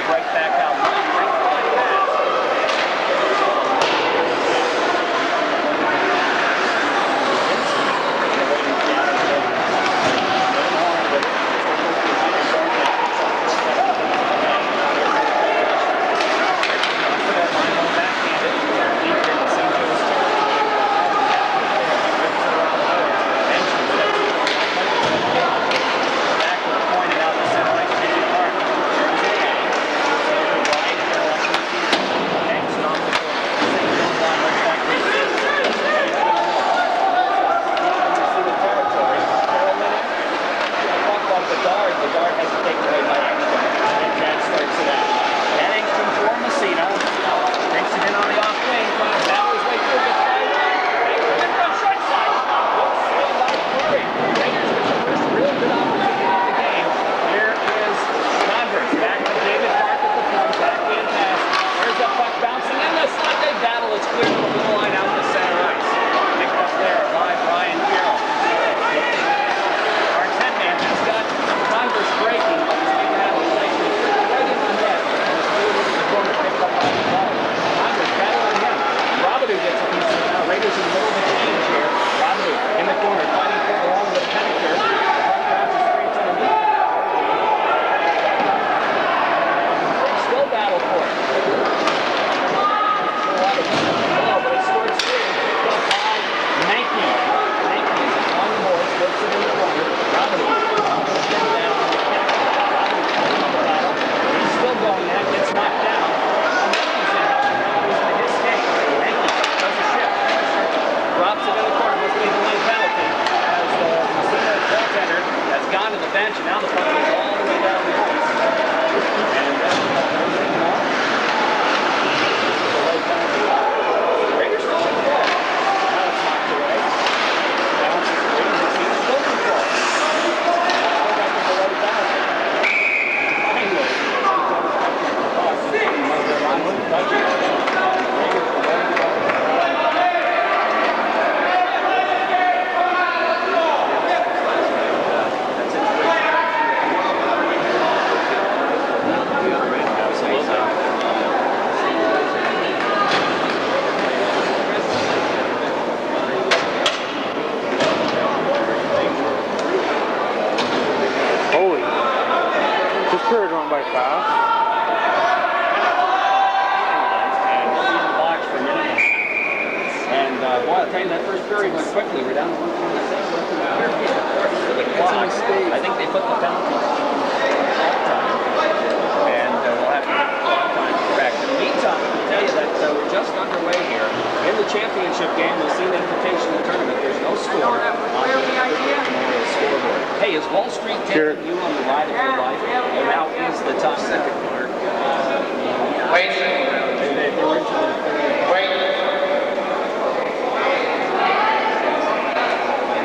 right back out. I think they put the penalty and we'll have to get the clock time correct. In the meantime, I can tell you that we're just underway here. In the championship game, we'll see the Invitational Tournament. There's no score on the scoreboard. Hey, is Wall Street taking you on the ride of your life? And now is the top second mark. Wait.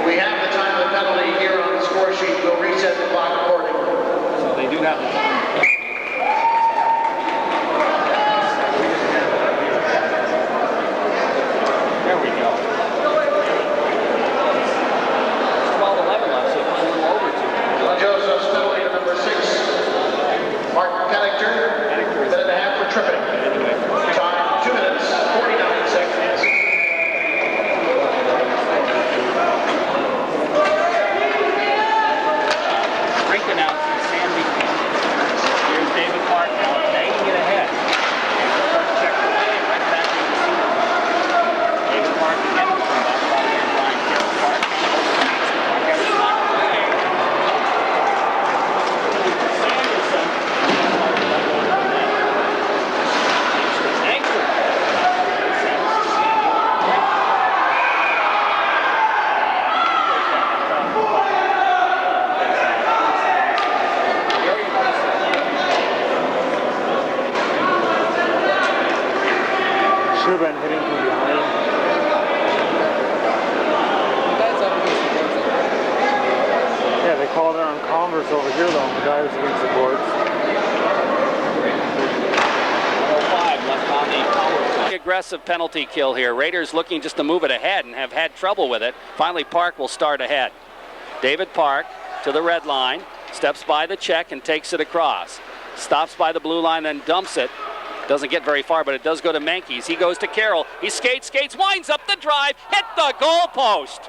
We have the time of the penalty here on the score sheet. We'll reset the clock accordingly. So they do have the time. There we go. It's 12:11 left, so it's a little over to. Joseph's penalty to number 6. Mark Penninger. Minute and a half for tripping. Time 2 minutes, 49 seconds. Should have been hitting from behind. Yeah, they called it on Converse over here though. The guy was against the boards. 105 left on the power play. Aggressive penalty kill here. Raiders looking just to move it ahead and have had trouble with it. Finally, Park will start ahead. David Park to the red line, steps by the check and takes it across. Stops by the blue line, then dumps it. Doesn't get very far, but it does go to Menkes. He goes to Carroll. He skates, winds up the drive, hit the goalpost.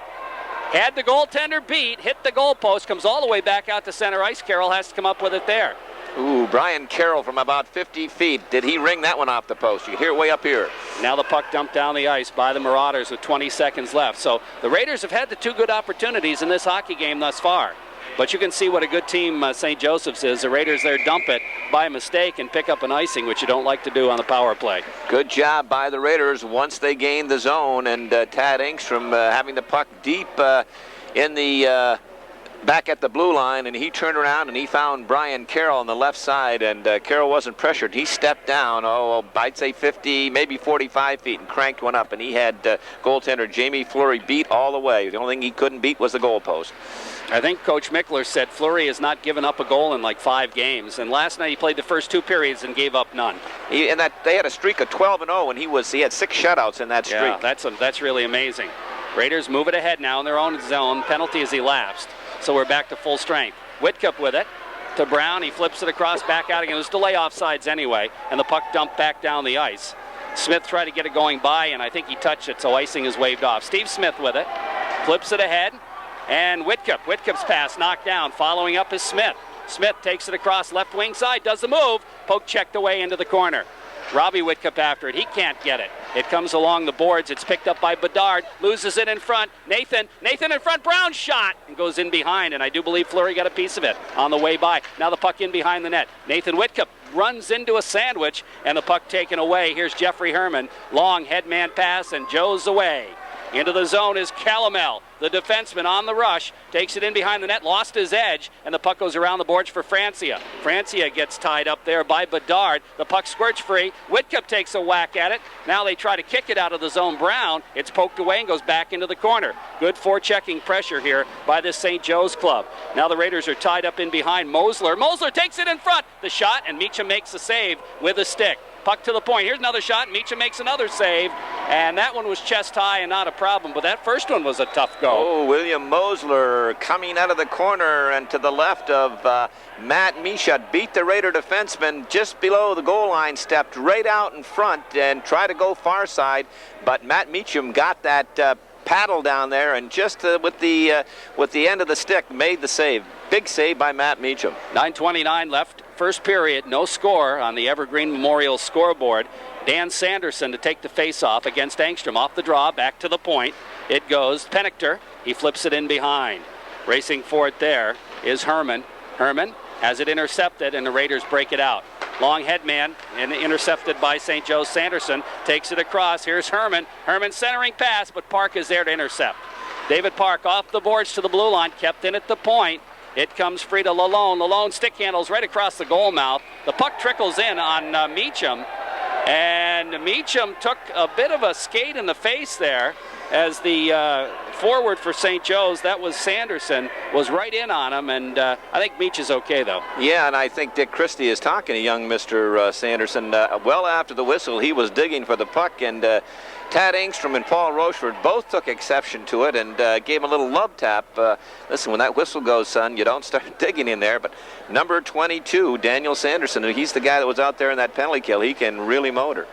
Had the goaltender beat, hit the goalpost, comes all the way back out to center ice. Carroll has to come up with it there. Ooh, Brian Carroll from about 50 feet. Did he ring that one off the post? You hear it way up here. Now the puck dumped down the ice by the Marauders with 20 seconds left. So the Raiders have had the two good opportunities in this hockey game thus far. But you can see what a good team St. Joseph's is. The Raiders there dump it by mistake and pick up an icing, which you don't like to do on the power play. Good job by the Raiders once they gained the zone, and Tad Engstrom having the puck deep in the back at the blue line, and he turned around and he found Brian Carroll on the left side, and Carroll wasn't pressured. He stepped down, I'd say 50, maybe 45 feet, and cranked one up, and he had goaltender Jamie Fleury beat all the way. The only thing he couldn't beat was the goalpost. I think Coach Mickler said Fleury has not given up a goal in like 5 games, and last night he played the first 2 periods and gave up none. They had a streak of 12-0, and he had 6 shutouts in that streak. Yeah, that's really amazing. Raiders move it ahead now in their own zone. Penalty is elapsed, so we're back to full strength. Whitcup with it to Brown. He flips it across, back out again. It was delay offsides anyway, and the puck dumped back down the ice. Smith tried to get it going by, and I think he touched it, so icing is waved off. Steve Smith with it, flips it ahead. And Whitcup's pass knocked down. Following up is Smith. Smith takes it across left wing side, does the move. Poke checked away into the corner. Robbie Whitcup after it. He can't get it. It comes along the boards. It's picked up by Bedard. Loses it in front. Nathan in front. Brown shot and goes in behind. And I do believe Fleury got a piece of it on the way by. Now the puck in behind the net. Nathan Whitcup runs into a sandwich and the puck taken away. Here's Jeffrey Herman. Long headman pass and Joe's away. Into the zone is Calamel, the defenseman on the rush, takes it in behind the net, lost his edge, and the puck goes around the boards for Francia. Francia gets tied up there by Bedard. The puck squirts free. Whitcup takes a whack at it. Now they try to kick it out of the zone. Brown, it's poked away and goes back into the corner. Good forechecking pressure here by this St. Joe's club. Now the Raiders are tied up in behind Mosler. Mosler takes it in front. The shot, and Meacham makes the save with a stick. Puck to the point. Here's another shot. Meacham makes another save. And that one was chest high and not a problem. But that first one was a tough go. Oh, William Mosler coming out of the corner and to the left of Matt Meacham. Beat the Raider defenseman just below the goal line. Stepped right out in front and tried to go far side. But Matt Meacham got that paddle down there and just with the end of the stick made the save. Big save by Matt Meacham. 9:29 left. First period, no score on the Evergreen Memorial scoreboard. Dan Sanderson to take the face-off against Engstrom. Off the draw, back to the point. It goes. Pennicter, he flips it in behind. Racing for it there is Herman. Herman has it intercepted, and the Raiders break it out. Long headman, and intercepted by St. Joe. Sanderson takes it across. Here's Herman. Herman centering pass, but Park is there to intercept. David Park off the boards to the blue line, kept in at the point. It comes free to Lalone. Lalone stick handles right across the goal mouth. The puck trickles in on Meacham. And Meacham took a bit of a skate in the face there as the forward for St. Joe's, that was Sanderson, was right in on him. And I think Meach is okay, though. Yeah, and I think Dick Christie is talking to young Mr. Sanderson. Well after the whistle, he was digging for the puck, and Tad Engstrom and Paul Rochefort both took exception to it and gave him a little love tap. Listen, when that whistle goes, son, you don't start digging in there. But number 22, Daniel Sanderson, he's the guy that was out there in that penalty kill. He can really motor.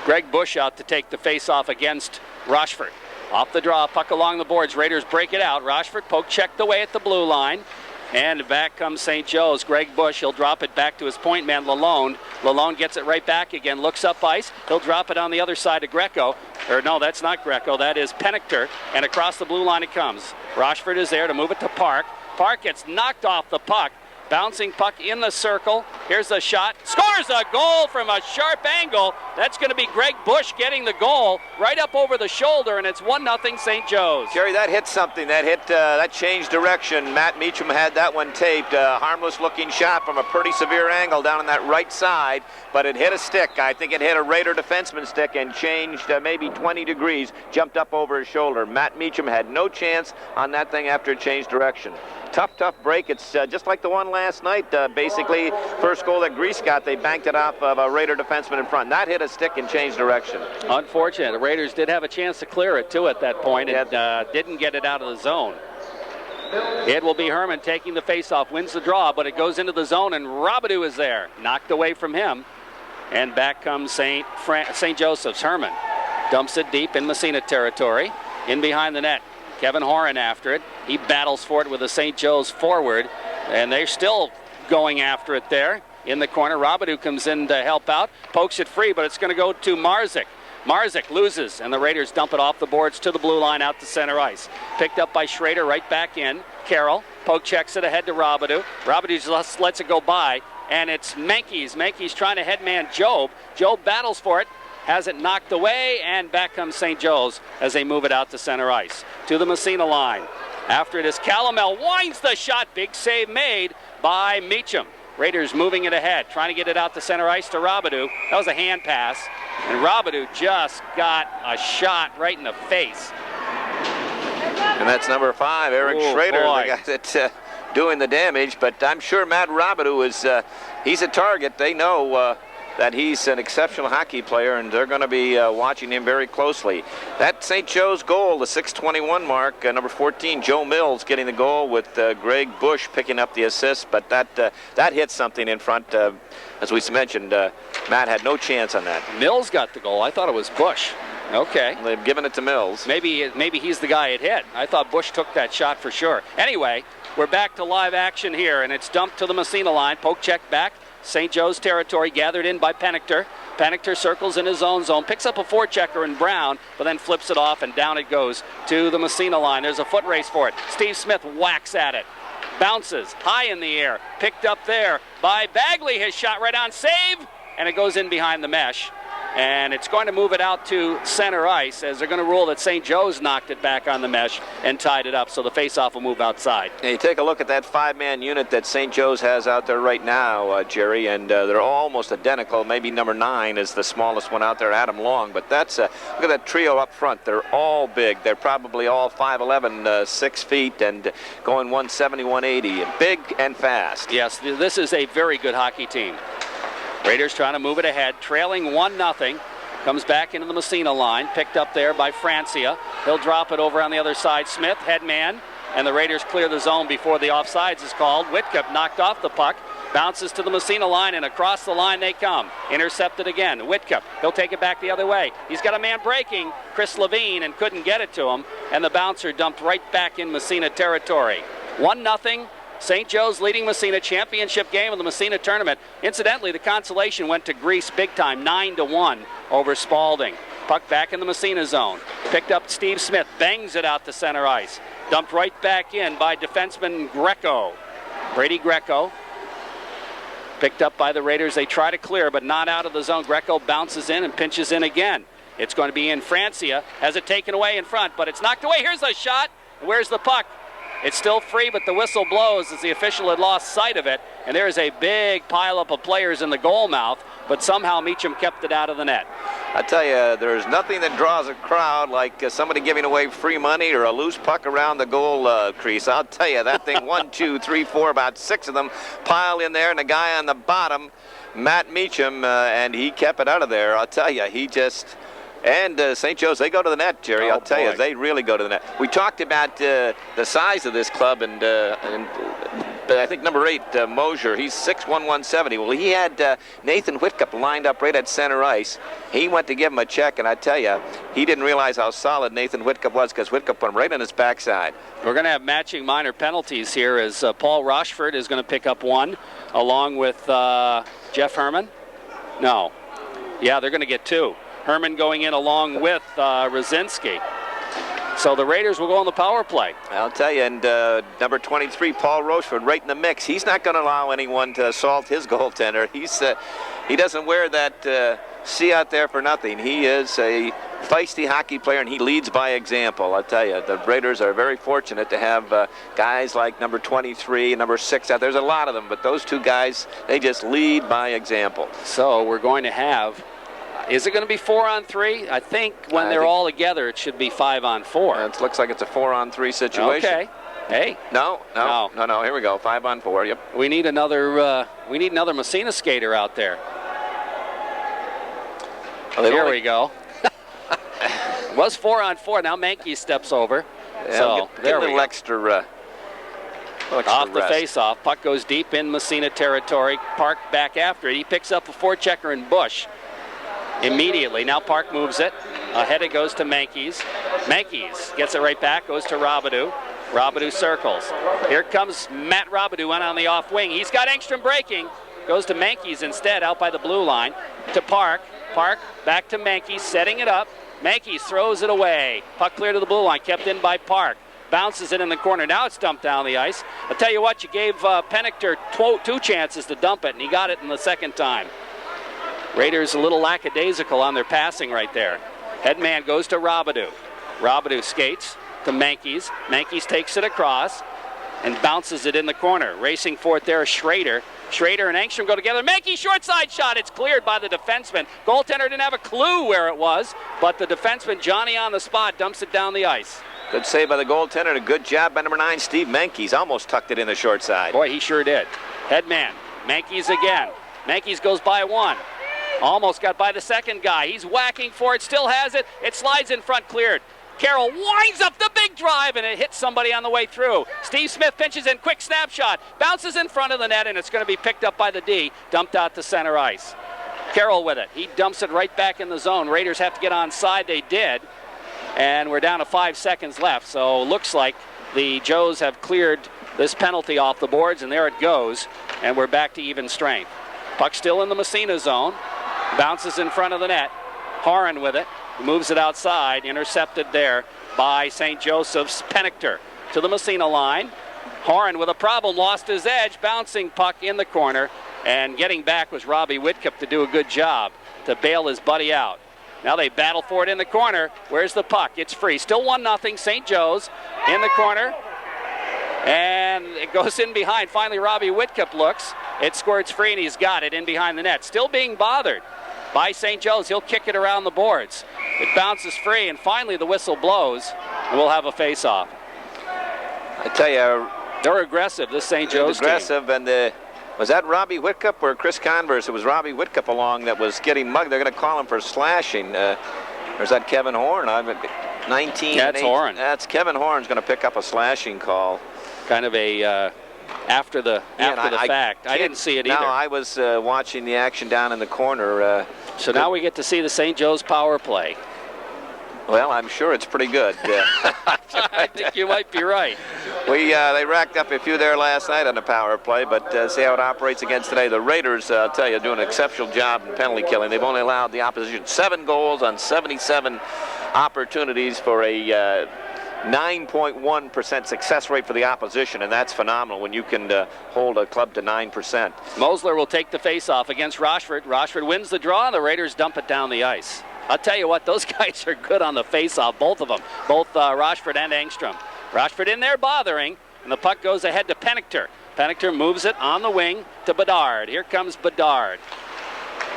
Greg Bush out to take the face-off against Rochefort. Off the draw, puck along the boards. Raiders break it out. Rochefort poke checked away at the blue line. And back comes St. Joe's. Greg Bush, he'll drop it back to his point man, Lalone. Lalone gets it right back again, looks up ice. He'll drop it on the other side to Greco. Or no, that's not Greco, that is Pennicter. And across the blue line it comes. Rochefort is there to move it to Park. Park gets knocked off the puck. Bouncing puck in the circle. Here's a shot. Scores a goal from a sharp angle. That's going to be Greg Bush getting the goal right up over the shoulder, and it's 1-0 St. Joe's. Jerry, that hit something. That changed direction. Matt Meacham had that one taped. Harmless-looking shot from a pretty severe angle down on that right side, but it hit a stick. I think it hit a Raider defenseman stick and changed maybe 20 degrees, jumped up over his shoulder. Matt Meacham had no chance on that thing after it changed direction. Tough break. It's just like the one last night. Basically, first goal that Grease got, they banked it off of a Raider defenseman in front. That hit a stick and changed direction. Unfortunate. The Raiders did have a chance to clear it, too, at that point, and didn't get it out of the zone. It will be Herman taking the faceoff, wins the draw, but it goes into the zone, and Robidoux is there. Knocked away from him. And back comes St. Joseph's. Herman dumps it deep in Massena territory. In behind the net. Kevin Horan after it. He battles for it with a St. Joe's forward. And they're still going after it there. In the corner, Robidoux comes in to help out. Pokes it free, but it's going to go to Marzik. Marzik loses, and the Raiders dump it off the boards to the blue line out to center ice. Picked up by Schrader, right back in. Carroll, poke checks it ahead to Robidoux. Robidoux just lets it go by, and it's Menkes. Menkes trying to headman Job. Job battles for it, has it knocked away, and back comes St. Joe's as they move it out to center ice. To the Massena line. After it is Calamel, winds the shot. Big save made by Meacham. Raiders moving it ahead, trying to get it out to center ice to Robidoux. That was a hand pass, and Robidoux just got a shot right in the face. And that's number 5, Eric Schrader, boy. the guy that's doing the damage. But I'm sure Matt Robidoux is he's a target. They know that he's an exceptional hockey player, and they're going to be watching him very closely. That St. Joe's goal, the 6:21 mark, number 14, Joe Mills getting the goal with Greg Bush picking up the assist. But that hit something in front. As we mentioned, Matt had no chance on that. Mills got the goal. I thought it was Bush. Okay. They've given it to Mills. Maybe he's the guy it hit. I thought Bush took that shot for sure. Anyway, we're back to live action here, and it's dumped to the Massena line. Poke check back. St. Joe's territory gathered in by Pennicter. Pennicter circles in his own zone, picks up a forechecker in Brown, but then flips it off, and down it goes to the Massena line. There's a foot race for it. Steve Smith whacks at it. Bounces high in the air. Picked up there by Bagley. His shot right on, save, and it goes in behind the mesh. And it's going to move it out to center ice, as they're going to rule that St. Joe's knocked it back on the mesh and tied it up, so the faceoff will move outside. Hey, take a look at that 5-man unit that St. Joe's has out there right now, Jerry, and they're almost identical. Maybe number 9 is the smallest one out there, Adam Long, but that's look at that trio up front. They're all big. They're probably all 5'11", 6 feet, and going 170, 180, big and fast. Yes, this is a very good hockey team. Raiders trying to move it ahead, trailing 1-0. Comes back into the Massena line, picked up there by Francia. He'll drop it over on the other side. Smith, headman, and the Raiders clear the zone before the offsides is called. Whitcup knocked off the puck, bounces to the Massena line, and across the line they come. Intercepted again. Whitcup, he'll take it back the other way. He's got a man breaking, Chris Levine, and couldn't get it to him, and the bouncer dumped right back in Massena territory. 1-0. St. Joe's leading Massena, championship game of the Massena tournament. Incidentally, the consolation went to Greece big time, 9-1 over Spalding. Puck back in the Massena zone. Picked up Steve Smith, bangs it out to center ice. Dumped right back in by defenseman Greco. Brady Greco. Picked up by the Raiders. They try to clear, but not out of the zone. Greco bounces in and pinches in again. It's going to be in. Francia has it taken away in front, but it's knocked away. Here's a shot. Where's the puck? It's still free, but the whistle blows as the official had lost sight of it. And there is a big pileup of players in the goal mouth, but somehow Meacham kept it out of the net. I tell you, there's nothing that draws a crowd like somebody giving away free money or a loose puck around the goal crease. I'll tell you, that thing, 1, 2, 3, 4, about 6 of them piled in there, and the guy on the bottom, Matt Meacham, and he kept it out of there. I'll tell you, he just... And St. Joe's, they go to the net, Jerry. I'll tell you, they really go to the net. We talked about the size of this club, and I think number 8, Mosier, he's 6'1", 170. Well, he had Nathan Whitcup lined up right at center ice. He went to give him a check, and I tell you, he didn't realize how solid Nathan Whitcup was, because Whitcup went right on his backside. We're going to have matching minor penalties here, as Paul Rochford is going to pick up one, along with Jeff Herman. No. Yeah, they're going to get 2. Herman going in along with Rosinski. So the Raiders will go on the power play. I'll tell you, and number 23, Paul Rochford, right in the mix. He's not going to allow anyone to assault his goaltender. He doesn't wear that C out there for nothing. He is a feisty hockey player, and he leads by example. I'll tell you, the Raiders are very fortunate to have guys like number 23 and number 6 out. There's a lot of them, but those 2 guys, they just lead by example. So we're going to have... Is it going to be 4-on-3? I think when they're all together, it should be 5-on-4. It looks like it's a 4-on-3 situation. Okay. Hey. No. Here we go. 5-on-4. Yep. We need another. We need another Massena skater out there. Well, here we go. It was 4-on-4. Now Mankey steps over. Yeah, so get there a we little go. extra Off the face-off. Puck goes deep in Massena territory. Park back after it. He picks up a forechecker in Bush immediately. Now Park moves it. Ahead it goes to Mankies. Mankies gets it right back, goes to Robidoux. Robidoux circles. Here comes Matt Robidoux on the off wing. He's got Engstrom breaking. Goes to Mankies instead, out by the blue line. To Park. Park back to Mankies, setting it up. Mankies throws it away. Puck clear to the blue line, kept in by Park. Bounces it in the corner. Now it's dumped down the ice. I'll tell you what, you gave Pennicker two chances to dump it, and he got it in the second time. Raiders a little lackadaisical on their passing right there. Headman goes to Robidoux. Robidoux skates to Mankies. Mankies takes it across and bounces it in the corner. Racing for it there is Schrader. Schrader and Engstrom go together. Mankies short side shot. It's cleared by the defenseman. Goaltender didn't have a clue where it was, but the defenseman, Johnny on the spot, dumps it down the ice. Good save by the goaltender and a good job by number 9, Steve Mankies. Almost tucked it in the short side. Boy, he sure did. Headman. Mankies again. Mankies goes by one. Almost got by the second guy. He's whacking for it. Still has it. It slides in front, cleared. Carroll winds up the big drive, and it hits somebody on the way through. Steve Smith pinches in, quick snapshot. Bounces in front of the net, and it's going to be picked up by the D. Dumped out to center ice. Carroll with it. He dumps it right back in the zone. Raiders have to get onside. They did. And we're down to 5 seconds left. So looks like the Joes have cleared this penalty off the boards, and there it goes. And we're back to even strength. Puck still in the Massena zone. Bounces in front of the net. Horan with it. Moves it outside. Intercepted there by St. Joseph's Pennicker. To the Massena line. Horan with a problem. Lost his edge. Bouncing puck in the corner. And getting back was Robbie Whitcup to do a good job to bail his buddy out. Now they battle for it in the corner. Where's the puck? It's free. Still 1-0. St. Joe's in the corner. And it goes in behind. Finally, Robbie Whitcup looks. It squirts free, and he's got it in behind the net. Still being bothered by St. Joe's. He'll kick it around the boards. It bounces free, and finally the whistle blows, and we'll have a face-off. I tell you, they're aggressive, this St. Joe's aggressive, team. And was that Robbie Whitcup or Chris Converse? It was Robbie Whitcup along that was getting mugged. They're going to call him for slashing. Or is that Kevin Horn? 19. That's Horn. That's Kevin Horn's going to pick up a slashing call. Kind of a after the fact. I didn't see it either. No, I was watching the action down in the corner. So now we get to see the St. Joe's power play. Well, I'm sure it's pretty good. I think you might be right. They racked up a few there last night on the power play, but see how it operates against today. The Raiders, I'll tell you, are doing an exceptional job in penalty killing. They've only allowed the opposition 7 goals on 77 opportunities for a 9.1% success rate for the opposition, and that's phenomenal when you can hold a club to 9%. Mosler will take the face-off against Rochford. Rochford wins the draw, and the Raiders dump it down the ice. I'll tell you what, those guys are good on the face-off, both of them, both Rochford and Engstrom. Rochford in there bothering, and the puck goes ahead to Pennicker. Pennicker moves it on the wing to Bedard. Here comes Bedard.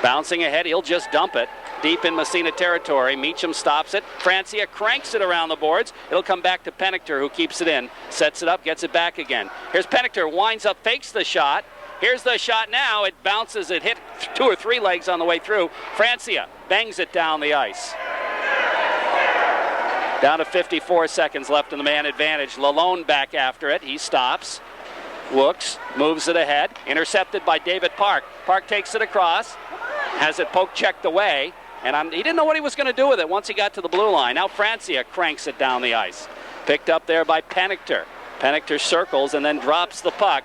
Bouncing ahead, he'll just dump it. Deep in Massena territory, Meacham stops it. Francia cranks it around the boards. It'll come back to Pennicker, who keeps it in, sets it up, gets it back again. Here's Pennicker, winds up, fakes the shot. Here's the shot now. It bounces. It hit 2 or 3 legs on the way through. Francia bangs it down the ice. Down to 54 seconds left in the man advantage. Lalone back after it. He stops, looks, moves it ahead. Intercepted by David Park. Park takes it across, has it poke checked away, and he didn't know what he was going to do with it once he got to the blue line. Now Francia cranks it down the ice. Picked up there by Pennicker. Pennicker circles and then drops the puck.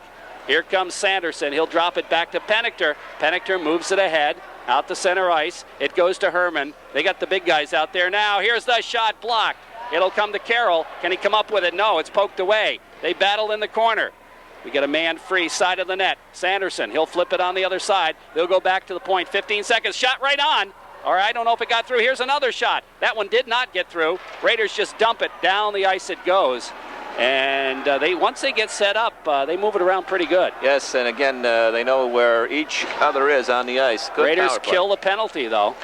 Here comes Sanderson. He'll drop it back to Pennicker. Pennicker moves it ahead, out to center ice. It goes to Herman. They got the big guys out there now. Here's the shot blocked. It'll come to Carroll. Can he come up with it? No, it's poked away. They battle in the corner. We get a man free side of the net. Sanderson, he'll flip it on the other side. They'll go back to the point. 15 seconds. Shot right on. All right, I don't know if it got through. Here's another shot. That one did not get through. Raiders just dump it. Down the ice it goes. And once they get set up, they move it around pretty good. Yes, and again, they know where each other is on the ice. Good Raiders kill the penalty, though.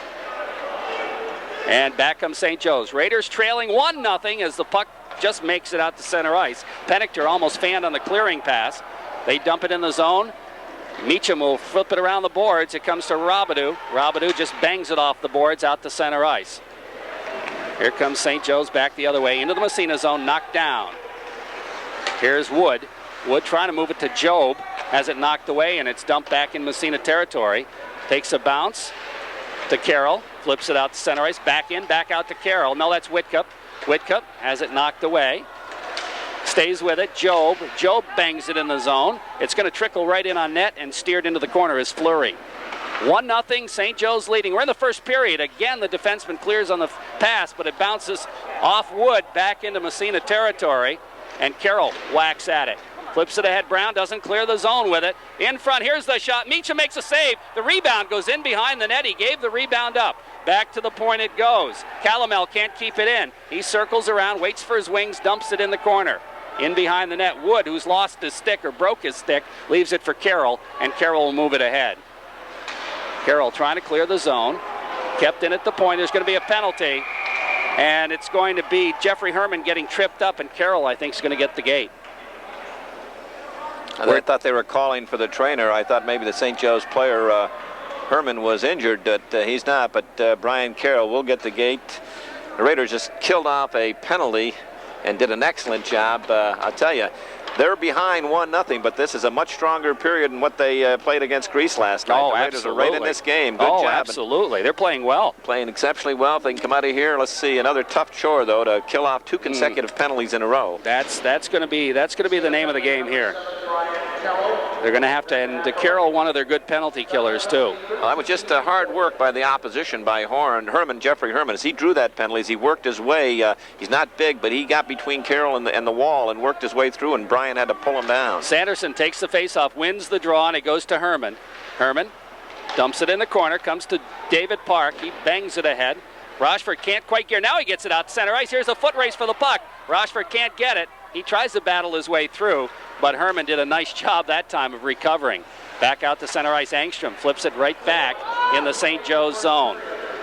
And back comes St. Joe's. Raiders trailing 1-0 as the puck just makes it out to center ice. Pennicker almost fanned on the clearing pass. They dump it in the zone. Meacham will flip it around the boards. It comes to Robidoux. Robidoux just bangs it off the boards out to center ice. Here comes St. Joe's back the other way into the Massena zone, knocked down. Here's Wood. Wood trying to move it to Job. Has it knocked away, and it's dumped back in Massena territory. Takes a bounce to Carroll. Flips it out to center ice. Back in, back out to Carroll. No, that's Whitcup. Whitcup has it knocked away. Stays with it. Job. Job bangs it in the zone. It's going to trickle right in on net and steered into the corner is Fleury. 1-0, St. Joe's leading. We're in the first period. Again, the defenseman clears on the pass, but it bounces off Wood back into Massena territory, and Carroll whacks at it. Flips it ahead. Brown doesn't clear the zone with it. In front, here's the shot. Meacham makes a save. The rebound goes in behind the net. He gave the rebound up. Back to the point it goes. Calamel can't keep it in. He circles around, waits for his wings, dumps it in the corner. In behind the net, Wood, who's lost his stick or broke his stick, leaves it for Carroll, and Carroll will move it ahead. Carroll trying to clear the zone. Kept in at the point. There's going to be a penalty, and it's going to be Jeffrey Herman getting tripped up, and Carroll, I think, is going to get the gate. I thought they were calling for the trainer. I thought maybe the St. Joe's player, Herman, was injured, but he's not. But Brian Carroll will get the gate. The Raiders just killed off a penalty and did an excellent job. I'll tell you, they're behind 1-0, but this is a much stronger period than what they played against Greece last night. The Raiders are right in this game. Good job. Absolutely. They're playing well. Playing exceptionally well. If they can come out of here, let's see, another tough chore, though, to kill off 2 consecutive penalties in a row. That's going to be the name of the game here. They're going to have to, and Carroll, one of their good penalty killers, too. Well, that was just hard work by the opposition, by Herman, Jeffrey Herman. As he drew that penalty, as he worked his way, he's not big, but he got between Carroll and the wall and worked his way through, and Brian had to pull him down. Sanderson takes the faceoff, wins the draw, and it goes to Herman. Herman dumps it in the corner, comes to David Park. He bangs it ahead. Rochford can't quite get. Now he gets it out to center ice. Here's a foot race for the puck. Rochford can't get it. He tries to battle his way through, but Herman did a nice job that time of recovering. Back out to center ice. Angstrom flips it right back in the St. Joe's zone.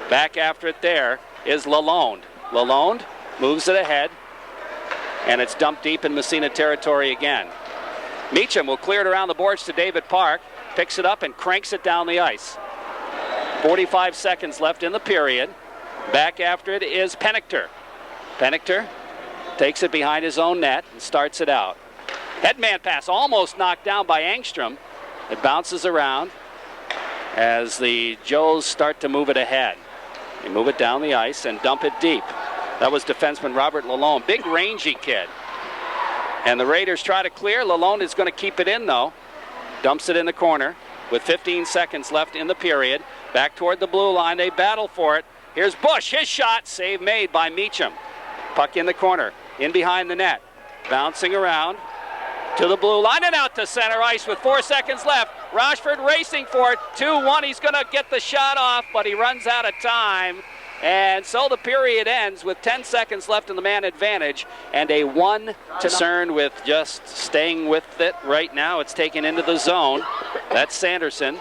Back after it there is Lalonde. Lalonde moves it ahead, and it's dumped deep in Massena territory again. Meacham will clear it around the boards to David Park, picks it up and cranks it down the ice. 45 seconds left in the period. Back after it is Pennicter. Pennicter takes it behind his own net and starts it out. Headman pass almost knocked down by Angstrom. It bounces around as the Joes start to move it ahead. They move it down the ice and dump it deep. That was defenseman Robert Lalonde. Big rangy kid. And the Raiders try to clear. Lalonde is going to keep it in, though. Dumps it in the corner with 15 seconds left in the period. Back toward the blue line. They battle for it. Here's Bush. His shot. Save made by Meacham. Puck in the corner. In behind the net. Bouncing around to the blue line and out to center ice with 4 seconds left. Rochford racing for it. 2-1. He's going to get the shot off, but he runs out of time. And so the period ends with 10 seconds left in the man advantage and a 1 concerned with just staying with it right now. It's taken into the zone. That's Sanderson.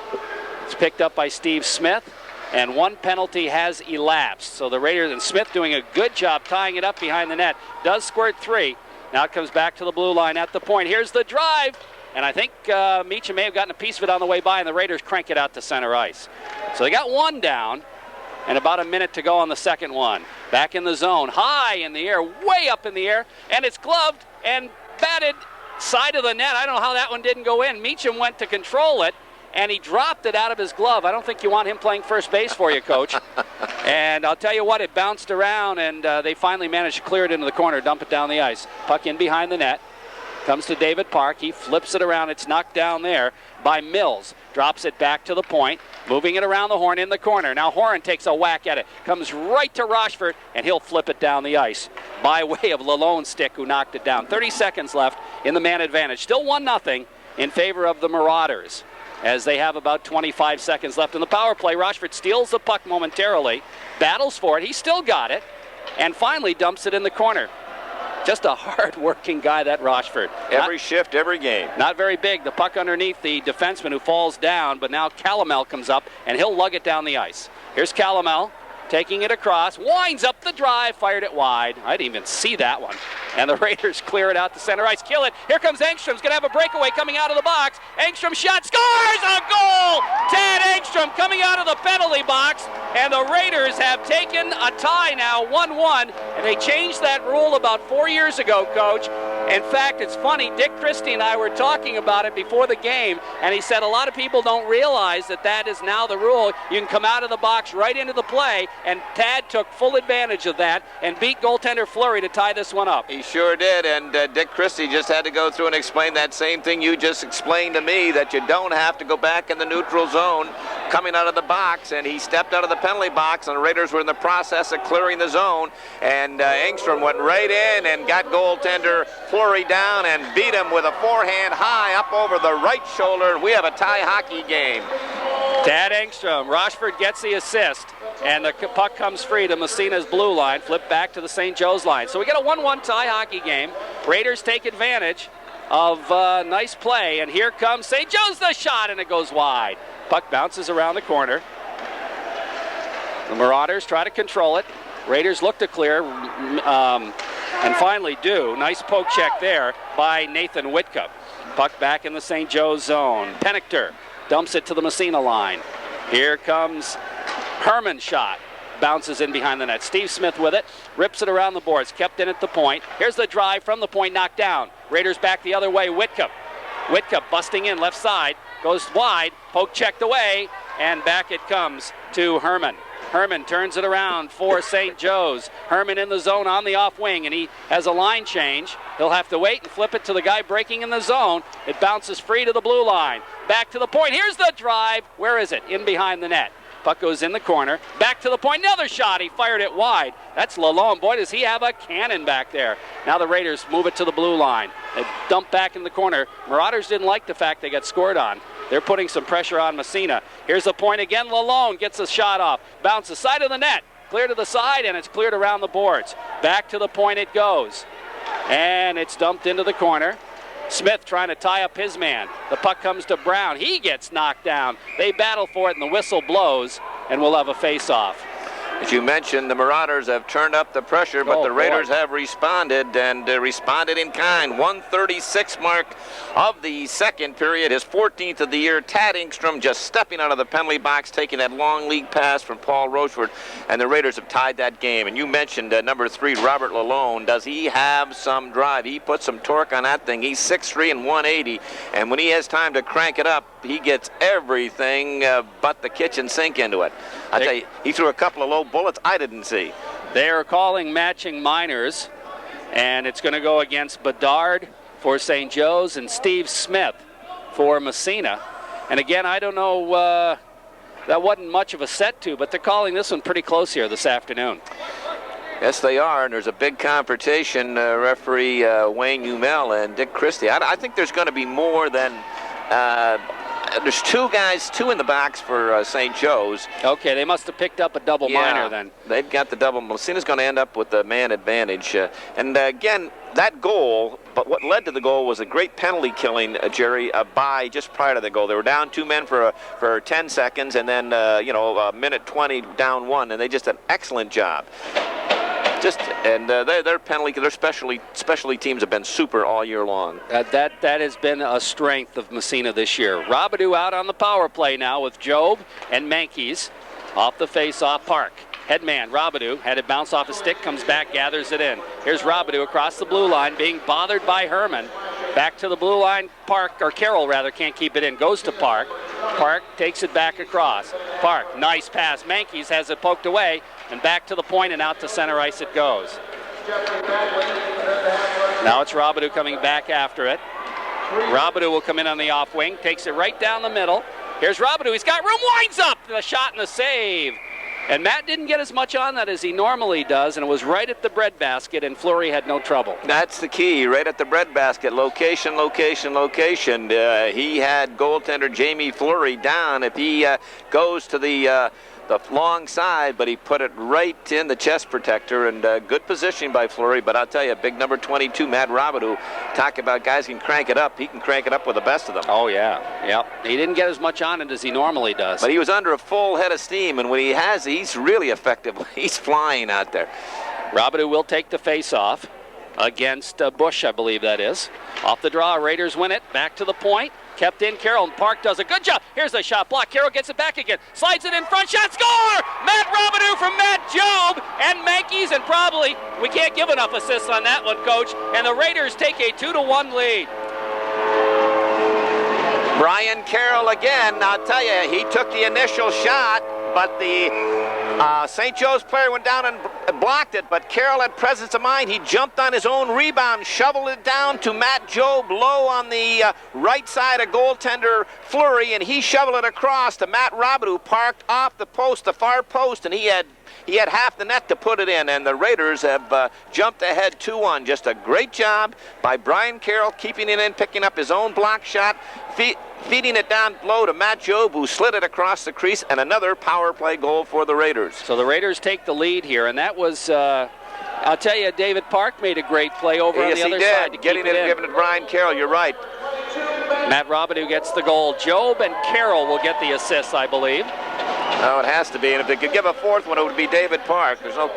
It's picked up by Steve Smith, and 1 penalty has elapsed. So the Raiders and Smith doing a good job tying it up behind the net. Does squirt 3. Now it comes back to the blue line at the point. Here's the drive. And I think Meacham may have gotten a piece of it on the way by, and the Raiders crank it out to center ice. So they got 1 down. And about a minute to go on the second one. Back in the zone, high in the air, way up in the air, and it's gloved and batted side of the net. I don't know how that one didn't go in. Meacham went to control it, and he dropped it out of his glove. I don't think you want him playing first base for you, Coach. And I'll tell you what, it bounced around, and they finally managed to clear it into the corner, dump it down the ice. Puck in behind the net. Comes to David Park. He flips it around. It's knocked down there by Mills. Drops it back to the point. Moving it around the horn in the corner. Now Horan takes a whack at it. Comes right to Rochford, and he'll flip it down the ice by way of Lalonde's stick, who knocked it down. 30 seconds left in the man advantage. Still 1-0 in favor of the Marauders, as they have about 25 seconds left in the power play. Rochford steals the puck momentarily, battles for it. He still got it, and finally dumps it in the corner. Just a hard-working guy, that Rochford. Every shift, every game. Not very big. The puck underneath the defenseman, who falls down, but now Calamel comes up, and he'll lug it down the ice. Here's Calamel taking it across, winds up the drive, fired it wide. I didn't even see that one. And the Raiders clear it out to center ice, kill it. Here comes Engstrom's going to have a breakaway coming out of the box. Engstrom shot, scores a goal! Tad Engstrom coming out of the penalty box, and the Raiders have taken a tie now, 1-1, and they changed that rule about 4 years ago, Coach. In fact, it's funny, Dick Christie and I were talking about it before the game, and he said a lot of people don't realize that that is now the rule. You can come out of the box right into the play, and Tad took full advantage of that and beat goaltender Fleury to tie this one up. He sure did, and Dick Christie just had to go through and explain that same thing you just explained to me, that you don't have to go back in the neutral zone coming out of the box, and he stepped out of the penalty box, and the Raiders were in the process of clearing the zone, and Engstrom went right in and got goaltender Fleury down and beat him with a forehand high up over the right shoulder. We have a tie hockey game. Tad Engstrom, Rochford gets the assist, and the puck comes free to Massena's blue line, flipped back to the St. Joe's line. So we get a 1-1 tie hockey game. Raiders take advantage of nice play, and here comes St. Joe's, the shot, and it goes wide. Puck bounces around the corner. The Marauders try to control it. Raiders look to clear, and finally do. Nice poke check there by Nathan Whitcup. Puck back in the St. Joe's zone. Pennichter dumps it to the Massena line. Here comes Herman's shot. Bounces in behind the net. Steve Smith with it. Rips it around the boards. Kept in at the point. Here's the drive from the point, knocked down. Raiders back the other way. Whitcup. Whitcup busting in left side. Goes wide. Poke checked away. And back it comes to Herman. Herman turns it around for St. Joe's. Herman in the zone on the off wing, and he has a line change. He'll have to wait and flip it to the guy breaking in the zone. It bounces free to the blue line. Back to the point. Here's the drive. Where is it? In behind the net. Puck goes in the corner. Back to the point. Another shot. He fired it wide. That's Lalonde. Boy, does he have a cannon back there. Now the Raiders move it to the blue line. They dump back in the corner. Marauders didn't like the fact they got scored on. They're putting some pressure on Massena. Here's the point again. Lalonde gets a shot off. Bounces side of the net. Clear to the side, and it's cleared around the boards. Back to the point it goes. And it's dumped into the corner. Smith trying to tie up his man. The puck comes to Brown. He gets knocked down. They battle for it, and the whistle blows, and we'll have a face-off. As you mentioned, the Marauders have turned up the pressure, but the Raiders have responded, and responded in kind. 1:36 mark of the second period, his 14th of the year. Tad Engstrom just stepping out of the penalty box, taking that long league pass from Paul Rochford, and the Raiders have tied that game. And you mentioned number 3, Robert Lalonde. Does he have some drive? He put some torque on that thing. He's 6'3" and 180, and when he has time to crank it up, he gets everything but the kitchen sink into it. I tell you, he threw a couple of low bullets I didn't see. They are calling matching minors, and it's going to go against Bedard for St. Joe's and Steve Smith for Massena. And again, I don't know, that wasn't much of a set to, but they're calling this one pretty close here this afternoon. Yes, they are, and there's a big confrontation. Referee Wayne Umel and Dick Christie. I think there's going to be more than... there's two in the box for St. Joe's. Okay, they must have picked up a double minor then. They've got the double. Massena's going to end up with the man advantage. And again, that goal, but what led to the goal was a great penalty killing, Jerry, by just prior to the goal. They were down 2 men for 10 seconds, and then, a minute 20 down 1, and they just did an excellent job. Their specialty teams have been super all year long. That has been a strength of Massena this year. Robidoux out on the power play now with Job and Mankies off the face-off Park. Headman Robidoux had it bounce off his stick, comes back, gathers it in. Here's Robidoux across the blue line, being bothered by Herman. Back to the blue line. Carroll rather can't keep it in. Goes to Park. Park takes it back across. Park, nice pass. Mankies has it poked away, and back to the point and out to center ice it goes. Now it's Robidoux coming back after it. Robidoux will come in on the off wing, takes it right down the middle. Here's Robidoux. He's got room, winds up. The shot and the save. And Matt didn't get as much on that as he normally does, and it was right at the breadbasket, and Fleury had no trouble. That's the key, right at the breadbasket. Location, location, location. He had goaltender Jamie Fleury down. If he goes to the long side, but he put it right in the chest protector, and good positioning by Fleury. But I'll tell you, big number 22, Matt Robidoux, talk about guys can crank it up. He can crank it up with the best of them. Oh, yeah. Yep. He didn't get as much on it as he normally does. But he was under a full head of steam, and when he has, he's really effective. He's flying out there. Robidoux will take the face-off against Bush, I believe that is. Off the draw, Raiders win it. Back to the point. kept in. Carroll and Park does a good job. Here's the shot block. Carroll gets it back again. Slides it in front. Shot, score! Matt Robidoux from Matt Job and Mankeys, and probably, we can't give enough assists on that one, Coach. And the Raiders take a 2-1 lead. Brian Carroll again. I'll tell you, he took the initial shot, but the St. Joe's player went down and blocked it, but Carroll had presence of mind. He jumped on his own rebound, shoveled it down to Matt Job low on the right side of goaltender Fleury, and he shoveled it across to Matt Robidoux, parked off the post, the far post, and he had half the net to put it in, and the Raiders have jumped ahead 2-1. Just a great job by Brian Carroll, keeping it in, picking up his own block shot, feeding it down low to Matt Job, who slid it across the crease, and another power play goal for the Raiders. So the Raiders take the lead here, and that was, I'll tell you, David Park made a great play over on the other side to getting keep it and giving it to Brian Carroll. You're right. Matt Robidoux gets the goal. Job and Carroll will get the assists, I believe. No, it has to be, and if they could give a fourth one, it would be David Park. There's no...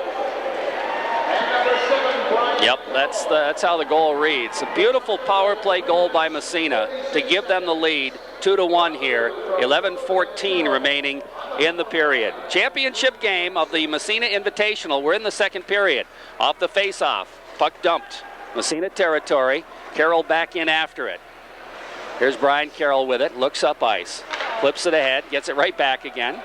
Yep, that's how the goal reads. A beautiful power play goal by Massena to give them the lead, 2-1 here. 11:14 remaining in the period. Championship game of the Massena Invitational. We're in the second period. Off the face-off, puck dumped. Massena territory. Carroll back in after it. Here's Brian Carroll with it. Looks up ice. Flips it ahead. Gets it right back again.